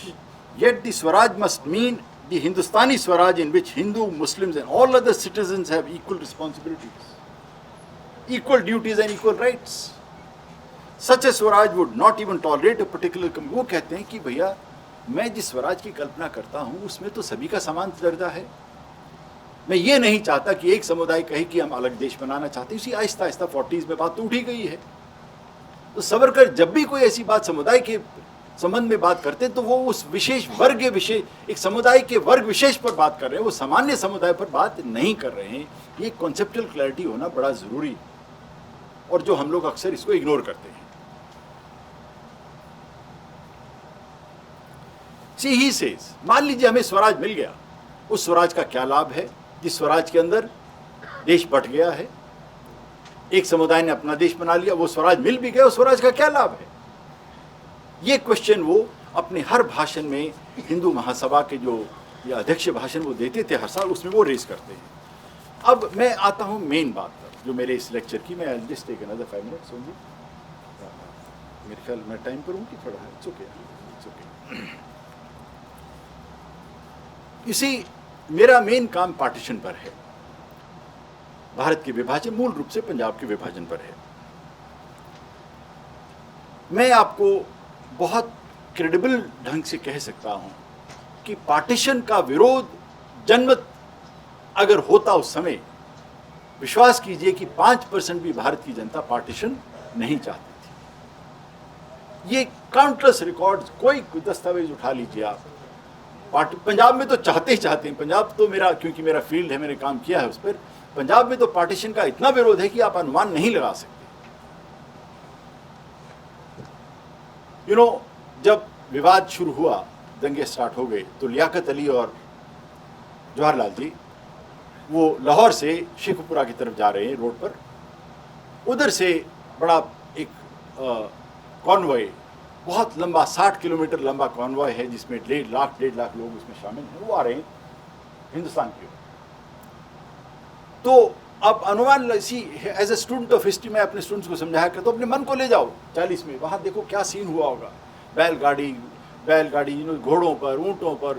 yet the Swaraj must mean the Hindustani Swaraj in which Hindu, Muslims and all other citizens have equal responsibilities, equal duties and equal rights. Such a Swaraj would not even tolerate a particular community. वो कहते हैं कि भैया मैं जिस स्वराज की कल्पना करता हूँ उसमें तो सभी का समान दर्जा है। मैं ये नहीं चाहता कि एक समुदाय कहे कि हम अलग देश बनाना चाहते हैं। इसी आहिस्ता आहिस्ता 40s में बात तो उठी गई है। तो सावरकर जब भी कोई ऐसी बात समुदाय के संबंध में बात करते हैं तो वो उस विशेष वर्ग विशेष, एक समुदाय के वर्ग विशेष पर बात कर रहे हैं, वो सामान्य समुदाय पर बात नहीं कर रहे हैं। ये कॉन्सेप्चुअल क्लैरिटी होना बड़ा ज़रूरी है, और जो हम लोग अक्सर इसको इग्नोर करते हैं। ही सेज, मान लीजिए हमें स्वराज मिल गया, उस स्वराज का क्या लाभ है जिस स्वराज के अंदर देश बट गया है, एक समुदाय ने अपना देश बना लिया, वो स्वराज मिल भी गया, उस स्वराज का क्या लाभ है? ये क्वेश्चन वो अपने हर भाषण में, हिंदू महासभा के जो या अध्यक्ष भाषण वो देते थे हर साल, उसमें वो रेज करते हैं। अब मैं आता हूँ मेन बात पर जो मेरे इस लेक्चर की। मैं just take another 5 minutes only. मेरे ख्याल मैं टाइम पर हूँ कि थोड़ा है? It's okay. इसी मेरा मेन काम पार्टीशन पर है, भारत के विभाजन, मूल रूप से पंजाब के विभाजन पर है। मैं आपको बहुत क्रेडिबल ढंग से कह सकता हूं कि पार्टीशन का विरोध जनमत अगर होता उस समय, विश्वास कीजिए कि 5% भी भारत की जनता पार्टीशन नहीं चाहती थी। ये काउंटलेस रिकॉर्ड्स, कोई दस्तावेज उठा लीजिए आप, पंजाब में तो चाहते ही चाहते हैं, पंजाब तो मेरा, क्योंकि मेरा फील्ड है, मैंने काम किया है उस पर, पंजाब में तो पार्टीशन का इतना विरोध है कि आप अनुमान नहीं लगा सकते। जब विवाद शुरू हुआ, दंगे स्टार्ट हो गए, तो लियाकत अली और जवाहरलाल जी वो लाहौर से शेखपुरा की तरफ जा रहे हैं रोड पर, उधर से बड़ा एक कॉन्वॉय, बहुत लंबा 60 किलोमीटर लंबा कॉन्वॉय है जिसमें 1.5 लाख लोग उसमें शामिल हैं, वो आ रहे हैं हिंदुस्तान की ओर। तो अब अनुमान, इसी as a student of history में अपने स्टूडेंट्स को समझाया कर, तो अपने मन को ले जाओ 40 में, वहाँ देखो क्या सीन हुआ होगा, बैलगाड़ी घोड़ों पर, ऊँटों पर,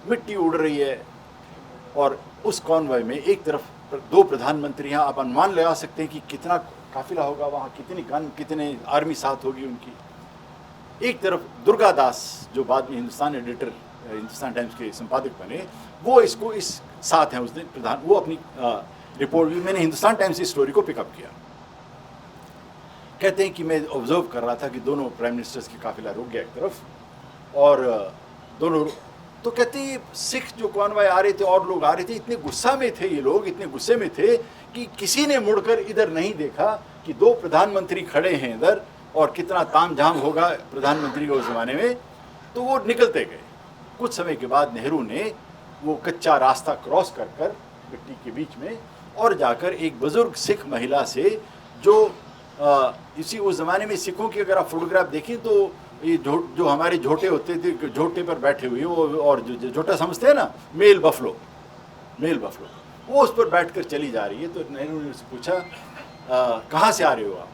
मिट्टी उड़ रही है, और उस कॉन्वॉय में एक तरफ 2 प्रधानमंत्री हैं, आप अनुमान लगा सकते हैं कि कितना काफिला होगा वहाँ, कितनी गन, कितने आर्मी साथ होगी उनकी। एक तरफ दुर्गा दास, जो बाद में हिंदुस्तान एडिटर, हिंदुस्तान टाइम्स के संपादक बने, वो इसको इस साथ हैं उस दिन प्रधान, वो अपनी रिपोर्ट भी, मैंने हिंदुस्तान टाइम्स की स्टोरी को पिकअप किया। कहते हैं कि मैं ऑब्जर्व कर रहा था कि दोनों प्राइम मिनिस्टर्स की काफिला रुक गया एक तरफ, और दोनों, तो कहते हैं सिख जो कॉन्वॉय आ रहे थे और लोग आ रहे थे, इतने गुस्सा में थे ये लोग, इतने गुस्से में थे कि किसी ने मुड़कर इधर नहीं देखा कि 2 प्रधानमंत्री खड़े हैं इधर, और कितना तामझाम होगा प्रधानमंत्री के उस जमाने में। तो वो निकलते गए। कुछ समय के बाद नेहरू ने वो कच्चा रास्ता क्रॉस कर कर मिट्टी के बीच में, और जाकर एक बुजुर्ग सिख महिला से, जो इसी उस ज़माने में सिखों की अगर आप फोटोग्राफ देखें तो ये जो हमारे झोटे होते थे, झोटे पर बैठे हुए वो, और जो झोटा समझते हैं ना, मेल बफलो, वो उस पर बैठकर चली जा रही है। तो नेहरू ने उससे पूछा कहाँ से आ रहे हो आप?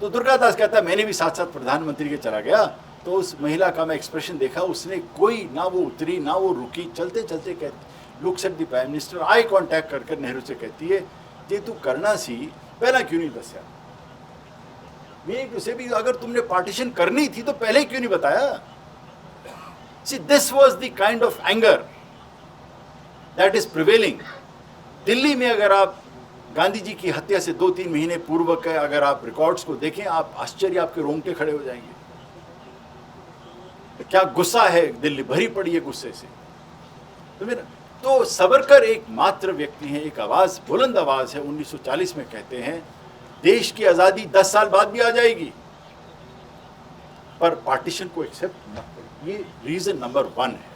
तो दुर्गादास कहता है मैंने भी साथ साथ प्रधानमंत्री के चला गया। तो उस महिला का मैं एक्सप्रेशन देखा, उसने कोई ना वो उतरी ना वो रुकी, चलते चलते कहती, looks at the prime minister, eye contact कर नेहरू से कहती है जे तू करना सी पहला क्यों नहीं दसिया, मैं उसे भी, अगर तुमने पार्टीशन करनी थी तो पहले क्यों नहीं बताया। See this was the kind of anger that is prevailing. Delhi में अगर आप गांधी जी की हत्या से 2-3 महीने पूर्व के अगर आप रिकॉर्ड्स को देखें, आप आश्चर्य, आपके रोंगटे खड़े हो जाएंगे। क्या गुस्सा है, दिल्ली भरी पड़ी है गुस्से से। तो सावरकर एक मात्र व्यक्ति हैं, एक आवाज, बुलंद आवाज है। 1940 में कहते हैं देश की आजादी 10 साल बाद भी आ जाएगी, पर पार्टीशन को एक्सेप्ट न करें। ये रीजन नंबर 1 है।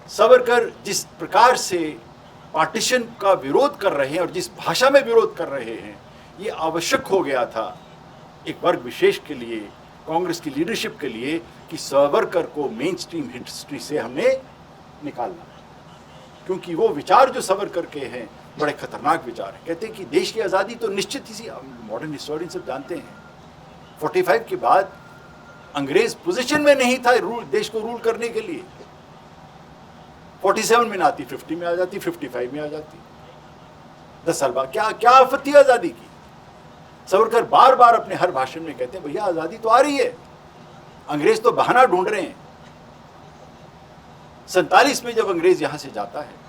सावरकर जिस प्रकार से पार्टीशन का विरोध कर रहे हैं और जिस भाषा में विरोध कर रहे हैं, ये आवश्यक हो गया था एक वर्ग विशेष के लिए, कांग्रेस की लीडरशिप के लिए, कि सावरकर को मेन स्ट्रीम हिस्ट्री से हमने निकालना है, क्योंकि वो विचार जो सावरकर के हैं बड़े खतरनाक विचार हैं। कहते हैं कि देश की आज़ादी तो निश्चित ही, मॉडर्न हिस्टोरियन सब जानते हैं, 45 के बाद अंग्रेज पोजीशन में नहीं था देश को रूल करने के लिए। 47 में ना आती, 50 में आ जाती, 55 में आ जाती, 10 साल बाद क्या आपत्ति आज़ादी की। सावरकर बार बार अपने हर भाषण में कहते हैं भैया आज़ादी तो आ रही है, अंग्रेज तो बहाना ढूंढ रहे हैं। 47 में जब अंग्रेज यहां से जाता है,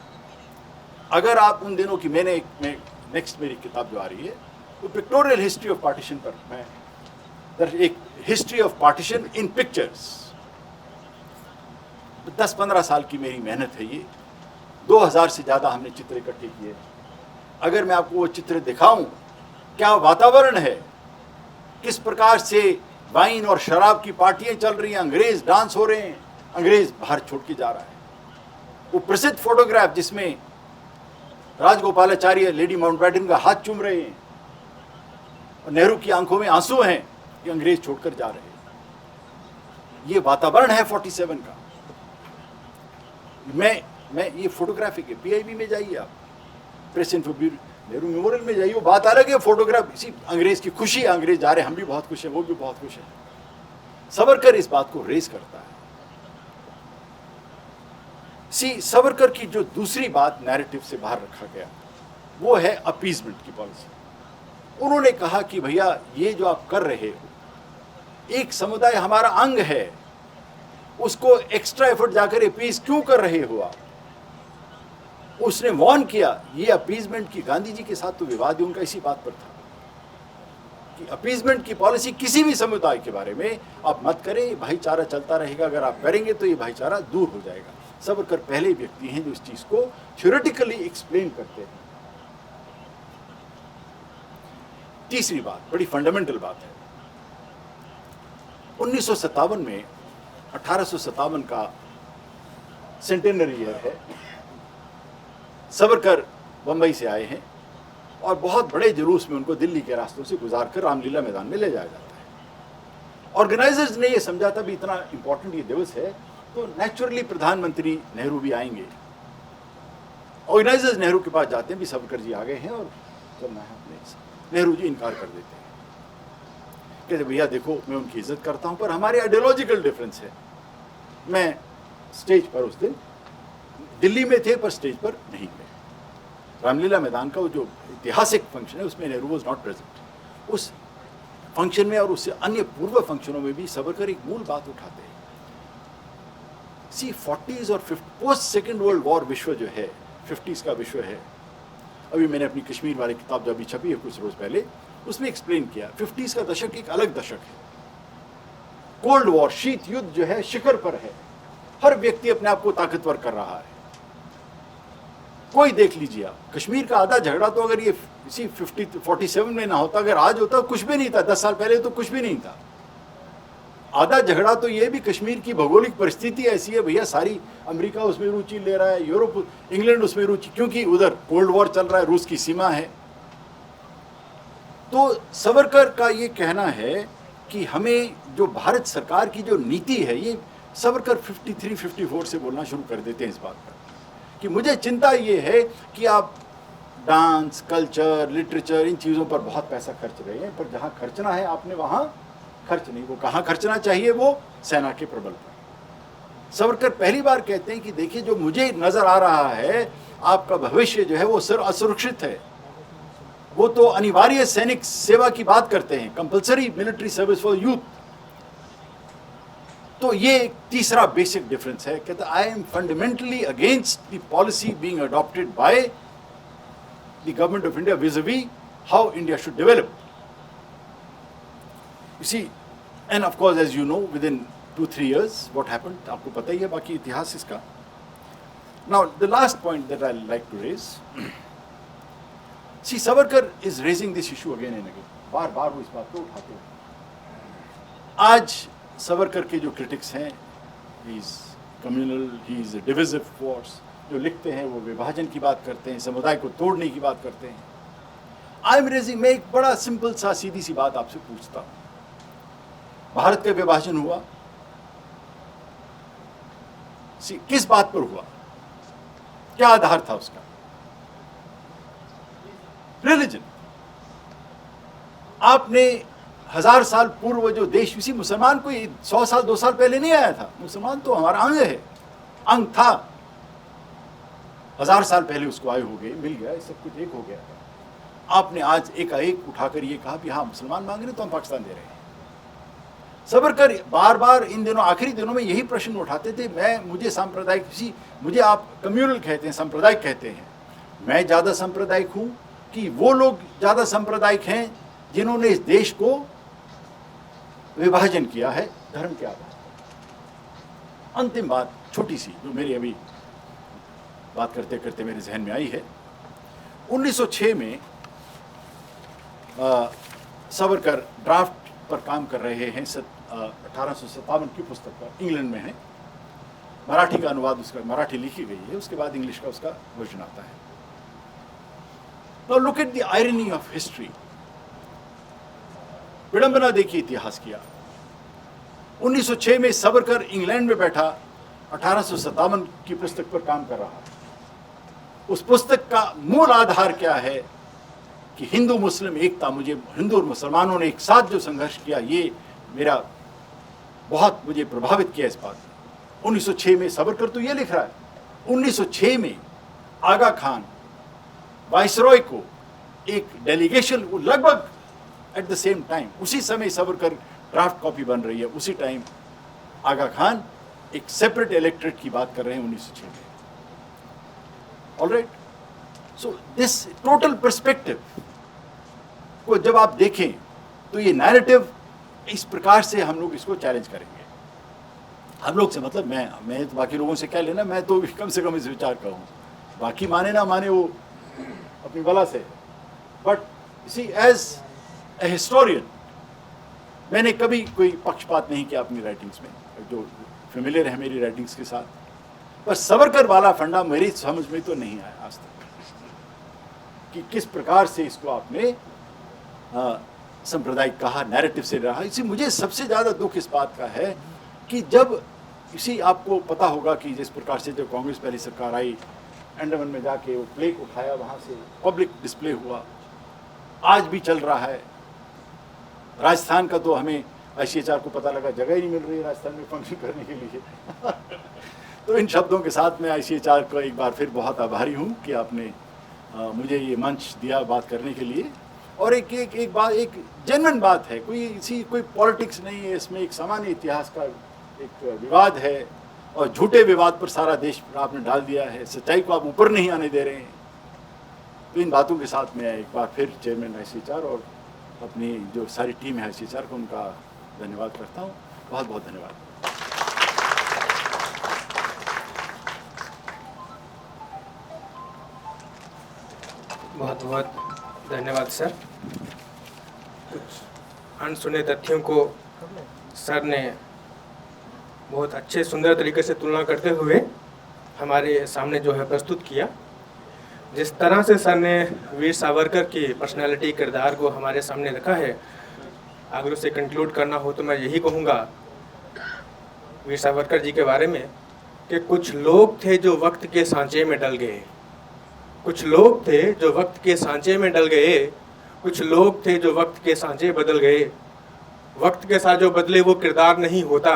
अगर आप उन दिनों की, नेक्स्ट मेरी किताब जो आ रही है वो पिक्टोरियल हिस्ट्री ऑफ पार्टीशन पर, मैं एक history of partition in pictures, 10-15 साल की मेरी मेहनत है ये। 2000 से ज़्यादा हमने चित्र इकट्ठे किए। अगर मैं आपको वो चित्र दिखाऊं, क्या वातावरण है, किस प्रकार से वाइन और शराब की पार्टियां चल रही हैं, अंग्रेज डांस हो रहे हैं, अंग्रेज बाहर छोड़ के जा रहा है। वो प्रसिद्ध फोटोग्राफ जिसमें राजगोपालाचार्य लेडी माउंटबेटन का हाथ चूम रहे हैं और नेहरू की आंखों में आंसू हैं कि अंग्रेज छोड़कर जा रहे हैं, ये वातावरण है 47 का। मैं ये फोटोग्राफी के PIB में जाइए आप, press info bureau, Nehru memorial में जाइए, वो बात अलग है। फोटोग्राफ इसी अंग्रेज की खुशी है, अंग्रेज जा रहे हैं, हम भी बहुत खुश हैं, वो भी बहुत खुश है। सावरकर इस बात को रेज करता है। सावरकर की जो दूसरी बात नैरेटिव से बाहर रखा गया वो है अपीजमेंट की पॉलिसी। उन्होंने कहा कि भैया ये जो आप कर रहे हो, एक समुदाय हमारा अंग है, उसको एक्स्ट्रा एफर्ट जाकर अपीज क्यों कर रहे हो आप। उसने वार्न किया, ये अपीजमेंट की, गांधी जी के साथ तो विवाद ही उनका इसी बात पर था कि अपीजमेंट की पॉलिसी किसी भी समुदाय के बारे में आप मत करें, भाईचारा चलता रहेगा, अगर आप करेंगे तो ये भाईचारा दूर हो जाएगा। सावरकर पहले व्यक्ति हैं जो इस चीज को थ्योरेटिकली एक्सप्लेन करते हैं। तीसरी बात, बड़ी फंडामेंटल बात है, 1957 में 1857 का सेंटेनरी ईयर है। सावरकर बंबई से आए हैं और बहुत बड़े जुलूस में उनको दिल्ली के रास्तों से गुजार कर रामलीला मैदान में ले जाया जाता है। ऑर्गेनाइजर्स ने यह समझा था भी इतना इंपॉर्टेंट ये दिवस है तो नेचुरली प्रधानमंत्री नेहरू भी आएंगे। ऑर्गेनाइजर्स नेहरू के पास जाते हैं भी सावरकर जी आ गए हैं और चलना है अपने। नेहरू जी इनकार कर देते हैं, कहते भैया देखो मैं उनकी इज्जत करता हूं पर हमारे आइडियोलॉजिकल डिफरेंस है। मैं स्टेज पर उस दिन दिल्ली में थे पर स्टेज पर नहीं गए। रामलीला मैदान का वो जो ऐतिहासिक फंक्शन है उसमें नेहरू वॉज नॉट प्रेजेंट। उस फंक्शन में और उससे अन्य पूर्व फंक्शनों में भी सावरकर एक मूल बात उठाते हैं। सी 40s और पोस्ट सेकेंड वर्ल्ड वॉर विश्व जो है, 50s का विश्व है। अभी मैंने अपनी कश्मीर वाली किताब जो अभी छपी है कुछ रोज पहले, उसमें एक्सप्लेन किया 50s का दशक एक अलग दशक है। कोल्ड वॉर, शीत युद्ध जो है शिखर पर है। हर व्यक्ति अपने आप को ताकतवर कर रहा है। कोई देख लीजिए आप, कश्मीर का आधा झगड़ा तो अगर ये इसी 47 में ना होता, अगर आज होता कुछ भी नहीं था। 10 साल पहले तो कुछ भी नहीं था। आधा झगड़ा तो ये भी कश्मीर की भौगोलिक परिस्थिति ऐसी है भैया, सारी अमेरिका उसमें रुचि ले रहा है, यूरोप इंग्लैंड उसमें रुचि, क्योंकि उधर कोल्ड वॉर चल रहा है, रूस की सीमा है। तो सावरकर का ये कहना है कि हमें जो भारत सरकार की जो नीति है, ये सावरकर 53-54 से बोलना शुरू कर देते हैं इस बात पर कि मुझे चिंता ये है कि आप डांस, कल्चर, लिटरेचर, इन चीज़ों पर बहुत पैसा खर्च रहे हैं, पर जहाँ खर्चना है आपने वहाँ खर्च नहीं। वो कहाँ खर्चना चाहिए? वो सेना के प्रबल पर। सावरकर पहली बार कहते हैं कि देखिए जो मुझे नजर आ रहा है आपका भविष्य जो है वो असुरक्षित है। वो तो अनिवार्य सैनिक सेवा की बात करते हैं, compulsory military service for youth. तो ये एक तीसरा बेसिक डिफरेंस है। कहता I am fundamentally against the policy being adopted by the government of India vis-a-vis how India should develop. You see, and of course, as you know, within 2-3 years, what happened? आपको पता ही है बाकी इतिहास इसका। Now, the last point that I like to raise, see, Savarkar is raising this issue again and again. बार-बार वो इस बात को उठाते हैं। आज सावरकर के जो critics हैं, he is communal, he is a divisive force, जो लिखते हैं वो विभाजन की बात करते हैं, समुदाय को तोड़ने की बात करते हैं। I am raising, मैं एक बड़ा सिंपल सा सीधी सी बात आपसे पूछता हूँ। भारत का विभाजन हुआ किस बात पर हुआ? क्या आधार था उसका? रिलीजन। आपने 1000 साल पूर्व जो देश, इसी मुसलमान को 100 साल 2 साल पहले नहीं आया था। मुसलमान तो हमारा अंग है, अंग था। 1000 साल पहले उसको आए हो गए, मिल गया, सब कुछ एक हो गया। आपने आज एकाएक उठाकर ये कहा कि हाँ मुसलमान मांग रहे तो हम पाकिस्तान दे रहे हैं। सावरकर बार बार इन दिनों, आखिरी दिनों में यही प्रश्न उठाते थे, मुझे सांप्रदायिक, मुझे आप कम्युनल कहते हैं, सांप्रदायिक कहते हैं, मैं ज़्यादा सांप्रदायिक हूँ कि वो लोग ज़्यादा सांप्रदायिक हैं जिन्होंने इस देश को विभाजन किया है धर्म के आधार पर? अंतिम बात छोटी सी जो मेरी अभी बात करते करते मेरे जहन में आई है। 1906 में सावरकर ड्राफ्ट पर काम कर रहे हैं 1857 की पुस्तक पर, इंग्लैंड में है। मराठी का अनुवाद उसका, मराठी लिखी गई है, उसके बाद इंग्लिश का उसका वर्जन आता है। Now look at the irony of history. विडंबना देखिए इतिहास की। 1906 में सावरकर इंग्लैंड में बैठा 1857 की पुस्तक पर काम कर रहा है। उस पुस्तक का मूल आधार क्या है कि हिंदू मुस्लिम एकता, मुझे हिंदू और मुसलमानों ने एक साथ जो संघर्ष किया, ये मेरा बहुत मुझे प्रभावित किया इस बात। 1906 में सावरकर तो ये लिख रहा है। 1906 में आगा खान वाइसरॉय को एक डेलीगेशन, लगभग एट द सेम टाइम, उसी समय सावरकर ड्राफ्ट कॉपी बन रही है, उसी टाइम आगा खान एक सेपरेट इलेक्ट्रेट की बात कर रहे हैं 1906 में। Alright, so this total perspective को जब आप देखें तो ये नैरेटिव इस प्रकार से हम लोग इसको चैलेंज करेंगे। हम लोग से मतलब मैं तो बाकी लोगों से क्या लेना, मैं तो कम से कम इस विचार का हूँ, बाकी माने ना माने वो अपनी बला से। But see as a historian मैंने कभी कोई पक्षपात नहीं किया अपनी राइटिंग्स में, जो फेमिलियर है मेरी राइटिंग्स के साथ। पर सावरकर वाला फंडा मेरी समझ में तो नहीं आया आज तक कि किस प्रकार से इसको आपने सांप्रदायिक कहा, नैरेटिव से रहा। इसी मुझे सबसे ज़्यादा दुख इस बात का है कि जब इसी आपको पता होगा कि जिस प्रकार से जब कांग्रेस पहली सरकार आई, अंडमान में जाके वो प्लेग उठाया, वहाँ से पब्लिक डिस्प्ले हुआ, आज भी चल रहा है। राजस्थान का तो हमें ICHR को पता लगा जगह ही नहीं मिल रही है राजस्थान में फंक्शन करने के लिए। तो इन शब्दों के साथ मैं ICHR को एक बार फिर बहुत आभारी हूँ कि आपने मुझे ये मंच दिया बात करने के लिए। और एक बात, एक जेन्युइन बात है, कोई पॉलिटिक्स नहीं है इसमें, एक सामान्य इतिहास का एक विवाद है और झूठे विवाद पर सारा देश आपने डाल दिया है, सच्चाई को आप ऊपर नहीं आने दे रहे हैं। तो इन बातों के साथ मैं एक बार फिर चेयरमैन ICHR और अपनी जो सारी टीम है ICHR को उनका धन्यवाद करता हूँ। बहुत बहुत धन्यवाद। बहुत बहुत धन्यवाद सर। कुछ अनसुने तथ्यों को सर ने बहुत अच्छे सुंदर तरीके से तुलना करते हुए हमारे सामने जो है प्रस्तुत किया। जिस तरह से सर ने वीर सावरकर की पर्सनालिटी, किरदार को हमारे सामने रखा है, अगर उसे कंक्लूड करना हो तो मैं यही कहूँगा वीर सावरकर जी के बारे में कि कुछ लोग थे जो वक्त के सांचे में डल गए, कुछ लोग थे जो वक्त के सांचे में डल गए, कुछ लोग थे जो वक्त के सांचे बदल गए। वक्त के साथ जो बदले वो किरदार नहीं होता,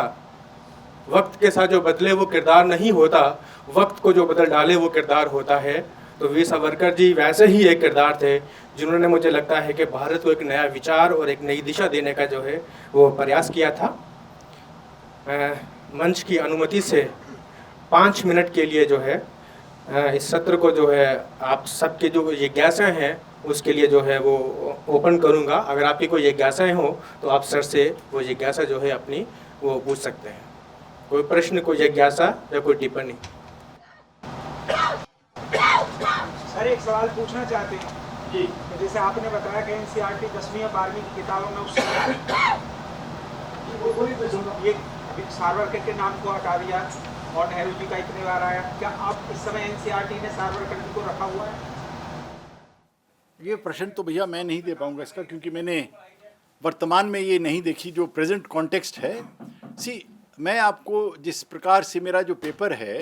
वक्त के साथ जो बदले वो किरदार नहीं होता, वक्त को जो बदल डाले वो किरदार होता है। तो वीर सावरकर जी वैसे ही एक किरदार थे जिन्होंने, मुझे लगता है कि भारत को एक नया विचार और एक नई दिशा देने का जो है वो प्रयास किया था। मंच की अनुमति से 5 मिनट के लिए जो है इस सत्र को जो है आप सबके जो जिज्ञासाएं हैं उसके लिए जो है वो ओपन करूंगा। अगर आपकी कोई जिज्ञासाएं हो तो आप सर से वो जिज्ञासा जो है अपनी वो पूछ सकते हैं। कोई प्रश्न, कोई जिज्ञासा या कोई टिप्पणी? सर एक सवाल पूछना चाहते हैं जी। जैसे आपने बताया कि NCERT 10वीं या 12वीं की किताबों में उस समय ये सावरकर के नाम को हटा दिया और नेहरू जी का इतने बार आया, क्या आप इस समय NCERT ने सावरकर जी को रखा हुआ है? ये प्रश्न तो भैया मैं नहीं दे पाऊंगा इसका, क्योंकि मैंने वर्तमान में ये नहीं देखी जो प्रेजेंट कॉन्टेक्स्ट है। सी मैं आपको जिस प्रकार से मेरा जो पेपर है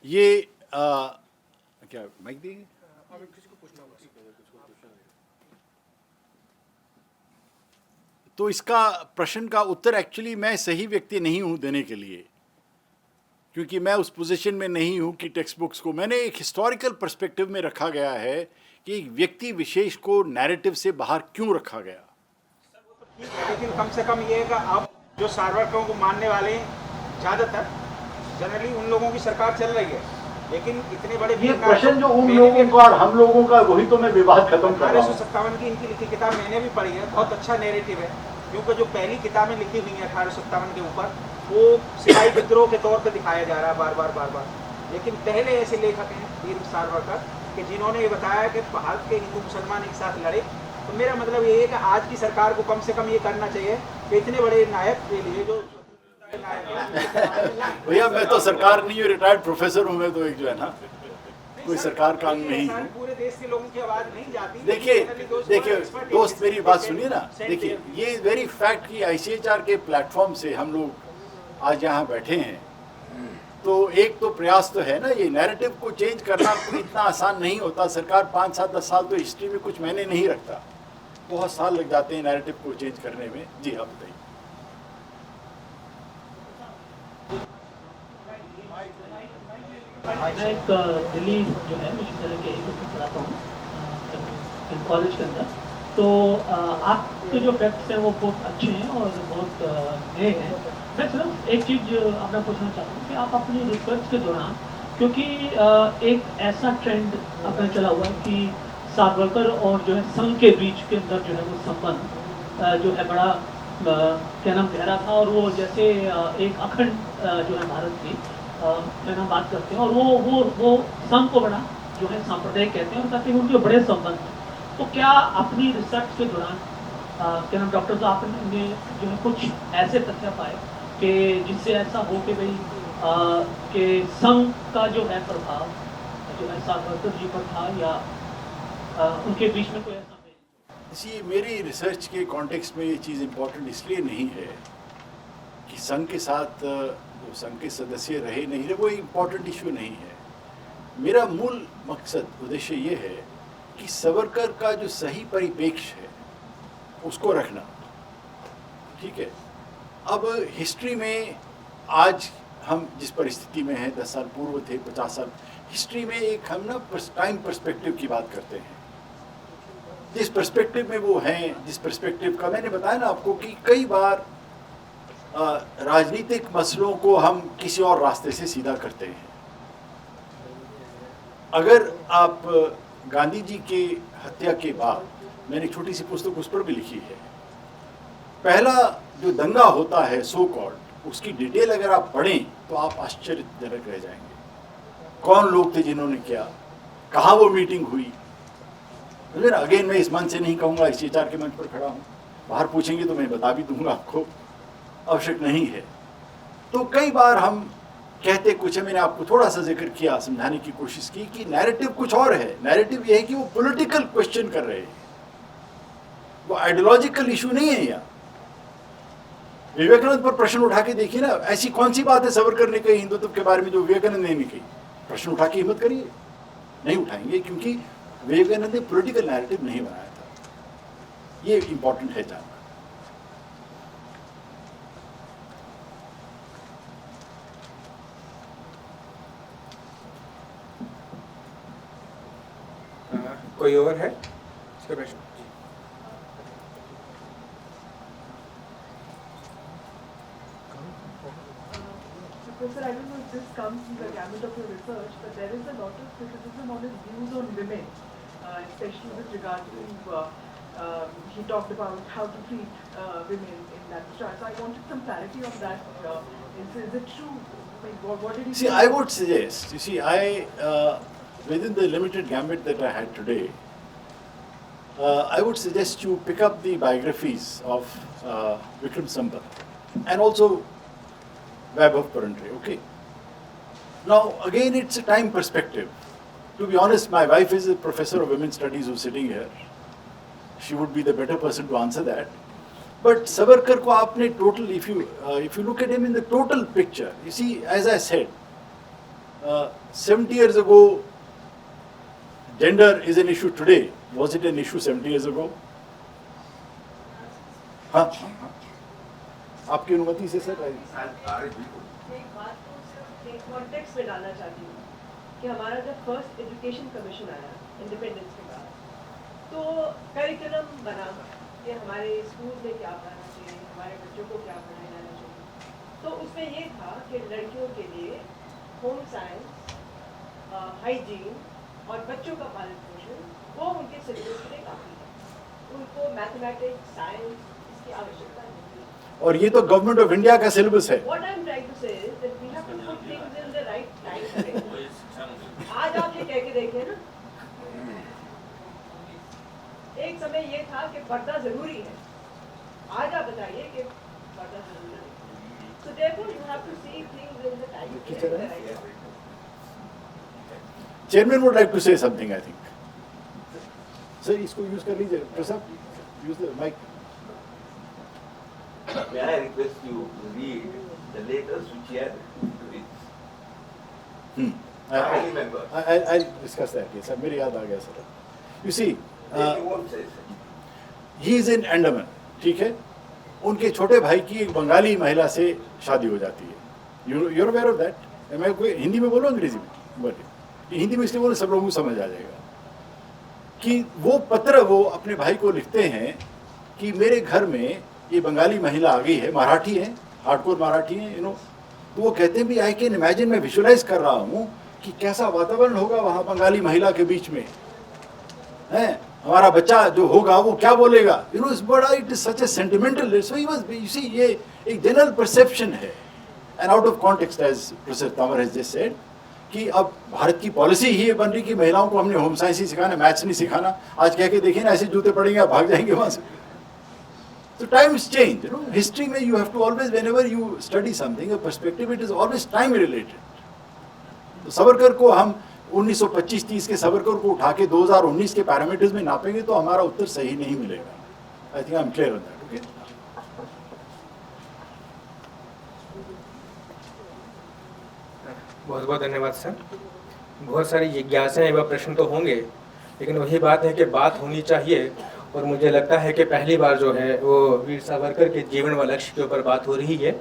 ये क्या माइक देंगे? तो इसका प्रश्न का उत्तर एक्चुअली मैं सही व्यक्ति नहीं हूं देने के लिए, क्योंकि मैं उस पोजीशन में नहीं हूं कि टेक्स्ट बुक्स को मैंने एक हिस्टोरिकल पर्सपेक्टिव में रखा गया है कि एक व्यक्ति विशेष को नैरेटिव से बाहर क्यों रखा गया। लेकिन कम से कम ये है कि आप जो सावरकर को मानने वाले ज़्यादातर जनरली उन लोगों की सरकार चल रही है, लेकिन इतने बड़े ये प्रश्न जो उन लोगों का और हम लोगों का, वही तो मैं विवाद खत्म कर रहा हूं। 1857 की इनकी लिखी किताब मैंने भी पढ़ी है, बहुत अच्छा नैरेटिव है, क्योंकि जो पहली किताबें लिखी हुई हैं 1857 के ऊपर वो सिपाही विद्रोह के तौर पर दिखाया जा रहा है बार बार। लेकिन पहले ऐसे लेखक हैं वीर सावरकर कि जिन्होंने ये बताया कि भारत के हिंदू मुसलमान एक साथ लड़े। तो मेरा मतलब ये है कि आज की सरकार को कम से कम ये करना चाहिए कि इतने बड़े नायक के लिए जो भैया मैं तो सरकार नहीं हूँ, रिटायर्ड प्रोफेसर हूँ मैं तो, एक जो है ना कोई सरकार का अंग नहीं हूँ। पूरे देश के लोगों की आवाज नहीं जाती। देखिए दोस्त मेरी बात सुनिए ना, देखिए ये वेरी फैक्ट कि ICHR के प्लेटफॉर्म से हम लोग आज यहाँ बैठे हैं, तो एक तो प्रयास तो है ना, ये नैरेटिव को चेंज करना कोई इतना आसान नहीं होता। सरकार 5, 7, 10 साल तो हिस्ट्री में कुछ मैंने नहीं रखता, बहुत साल लग जाते हैं नैरेटिव को चेंज करने में। जी आप बताइए। मैं एक दिल्ली जो है विश्वविद्यालय के एक पढ़ाता हूँ कॉलेज के अंदर। तो आपके जो फैक्ट्स हैं वो बहुत अच्छे हैं और बहुत नए हैं। मैं सिर्फ एक चीज़ आपने पूछना चाहता हूँ कि आप अपनी रिसर्च के दौरान, क्योंकि एक ऐसा ट्रेंड अपने चला हुआ है कि सावरकर और जो है संघ के बीच के अंदर जो है वो संबंध जो है बड़ा क्या नाम गहरा था, और वो जैसे एक अखंड जो है भारत की क्या नाम बात करते हैं, और वो संघ को बड़ा जो है सांप्रदायिक कहते हैं, और ताकि उनके बड़े संबंध हैं। तो क्या अपनी रिसर्च के दौरान क्या नाम डॉक्टर साहब ने जो है कुछ ऐसे तथ्य पाए कि जिससे ऐसा हो कि भाई कि संघ का जो है प्रभाव जो है सावरकर जी पर था, या उनके बीच में कोई ऐसा इसी मेरी रिसर्च के कॉन्टेक्स्ट में ये चीज़ इम्पोर्टेंट इसलिए नहीं है कि संघ के साथ जो संघ के सदस्य रहे नहीं रहे वो इम्पोर्टेंट इशू नहीं है। मेरा मूल मकसद उद्देश्य ये है कि सावरकर का जो सही परिप्रेक्ष्य है उसको रखना, ठीक है। अब हिस्ट्री में आज हम जिस परिस्थिति में हैं, 10 साल पूर्व थे, 50 साल, हिस्ट्री में एक हम ना टाइम पर्सपेक्टिव की बात करते हैं। जिस पर्सपेक्टिव में वो हैं, जिस पर्सपेक्टिव का मैंने बताया ना आपको कि कई बार राजनीतिक मसलों को हम किसी और रास्ते से सीधा करते हैं। अगर आप गांधी जी के हत्या के बाद, मैंने एक छोटी सी पुस्तक उस पर भी लिखी है, पहला जो दंगा होता है सो कॉल्ड, उसकी डिटेल अगर आप पढ़ें तो आप आश्चर्यजनक रह जाएंगे। कौन लोग थे जिन्होंने किया, कहाँ वो मीटिंग हुई। अगेन मैं इस मंच से नहीं कहूँगा, इस HR के मंच पर खड़ा हूँ, बाहर पूछेंगे तो मैं बता भी दूंगा आपको, आवश्यक नहीं है। तो कई बार हम कहते कुछ है, मैंने आपको थोड़ा सा जिक्र किया, समझाने की कोशिश की कि नैरेटिव कुछ और है। नैरेटिव ये है कि वो पॉलिटिकल क्वेश्चन कर रहे हैं, वो आइडियोलॉजिकल इशू नहीं है। यहाँ विवेकानंद पर प्रश्न उठा के देखिए ना, ऐसी कौन सी बात है सावरकर ने कही हिंदुत्व के बारे में जो विवेकानंद ने नहीं कही। प्रश्न उठा के हिम्मत करिए, नहीं उठाएंगे, क्योंकि विवेकानंद ने पॉलिटिकल नैरेटिव नहीं बनाया था। ये इंपॉर्टेंट है जानना। कोई और है इसका प्रश्न? Professor, I don't know if this comes in the gamut of your research, but there is a lot of criticism on his views on women, especially with regard to, he talked about how to treat women in that regard. So I wanted some clarity on that. Is it true? Like, what did he See, say? I would suggest, you see, within the limited gambit that I had today, I would suggest you pick up the biographies of Vikram Sambhav and also Vaibhav Parandre, okay? Now, again, it's a time perspective. To be honest, my wife is a professor of women's studies who's sitting here. She would be the better person to answer that. But Savarkar ko aapne total, if you look at him in the total picture, you see, as I said, 70 years ago, gender is an issue today. Was it an issue 70 years ago? हाँ, आपकी अनुमति से सर। एक बात तो सिर्फ एक कॉन्टेक्स्ट में डालना चाहती हूँ कि हमारा जब फर्स्ट एजुकेशन कमीशन आया इंडिपेंडेंस के बाद, तो करिकुलम बना कि हमारे स्कूल में क्या पढ़ाना चाहिए, हमारे बच्चों को क्या पढ़ाया जाना चाहिए। तो उसमें ये था कि लड़कियों के लिए होम साइंस, हाइजीन और बच्चों का पालन पोषण वो उनके सिलेबस के लिए काफ़ी है। उनको मैथमेटिक्स, साइंस इसकी आवश्यकता नहीं है। और ये तो गवर्नमेंट ऑफ इंडिया का सिलेबस है। What I'm trying to say is that we have to put things in the right time frame. आज आप ये कह के देखिए ना, एक समय ये था कि पर्दा जरूरी है, आज आप बताइए कि पर्दा जरूरी है। So therefore you have to see things in the time frame, in the right time. Chairman would like to say something, I think. Sir, इसको यूज कर लीजिए, प्रसाद, use the mic. May I request you to read the letters which he had to it? I remember. I'll discuss that. Yes, sir. मेरे याद आ गया sir. You see, Then you won't say so. he is in Andaman, ठीक है? उनके छोटे भाई की एक बंगाली महिला से शादी हो जाती है. You're aware of that? मैं कोई हिंदी में बोलूँ अंग्रेजी में? बोलिए. हिंदी में इसलिए बोलो सब लोगों को समझ आ जाएगा कि वो पत्र वो अपने भाई को लिखते हैं कि मेरे घर में ये बंगाली महिला आ गई है, मराठी है, हार्डकोर मराठी है, यू नो। तो वो कहते हैं भी आई कैन इमेजिन, मैं विजुअलाइज कर रहा हूँ कि कैसा वातावरण होगा वहाँ बंगाली महिला के बीच में, हैं। हमारा बच्चा जो होगा वो क्या बोलेगा, यू नो, इस बड़ा, it is such a sentimental, so he was, you see, ये एक जनरल परसेप्शन है and out of context, as professor Tomar has just said, कि अब भारत की पॉलिसी ही ये बन रही कि महिलाओं को हमने होम साइंस ही सिखाना, मैथ्स नहीं सिखाना। आज कह के देखिए ना, ऐसे जूते पड़ेंगे आप भाग जाएंगे वहां से। So times change, you know. History में you have to always, whenever you study something, a perspective, it is always time related. तो सावरकर को हम 1925-30 के सावरकर को उठा के 2019 के पैरामीटर्स में नापेंगे तो हमारा उत्तर सही नहीं मिलेगा। I think I'm clear on that, okay? बहुत बहुत धन्यवाद सर। बहुत सारी जिज्ञासाएं व प्रश्न तो होंगे, लेकिन वही बात है कि बात होनी चाहिए, और मुझे लगता है कि पहली बार जो है वो वीर सावरकर के जीवन व लक्ष्य के ऊपर बात हो रही है।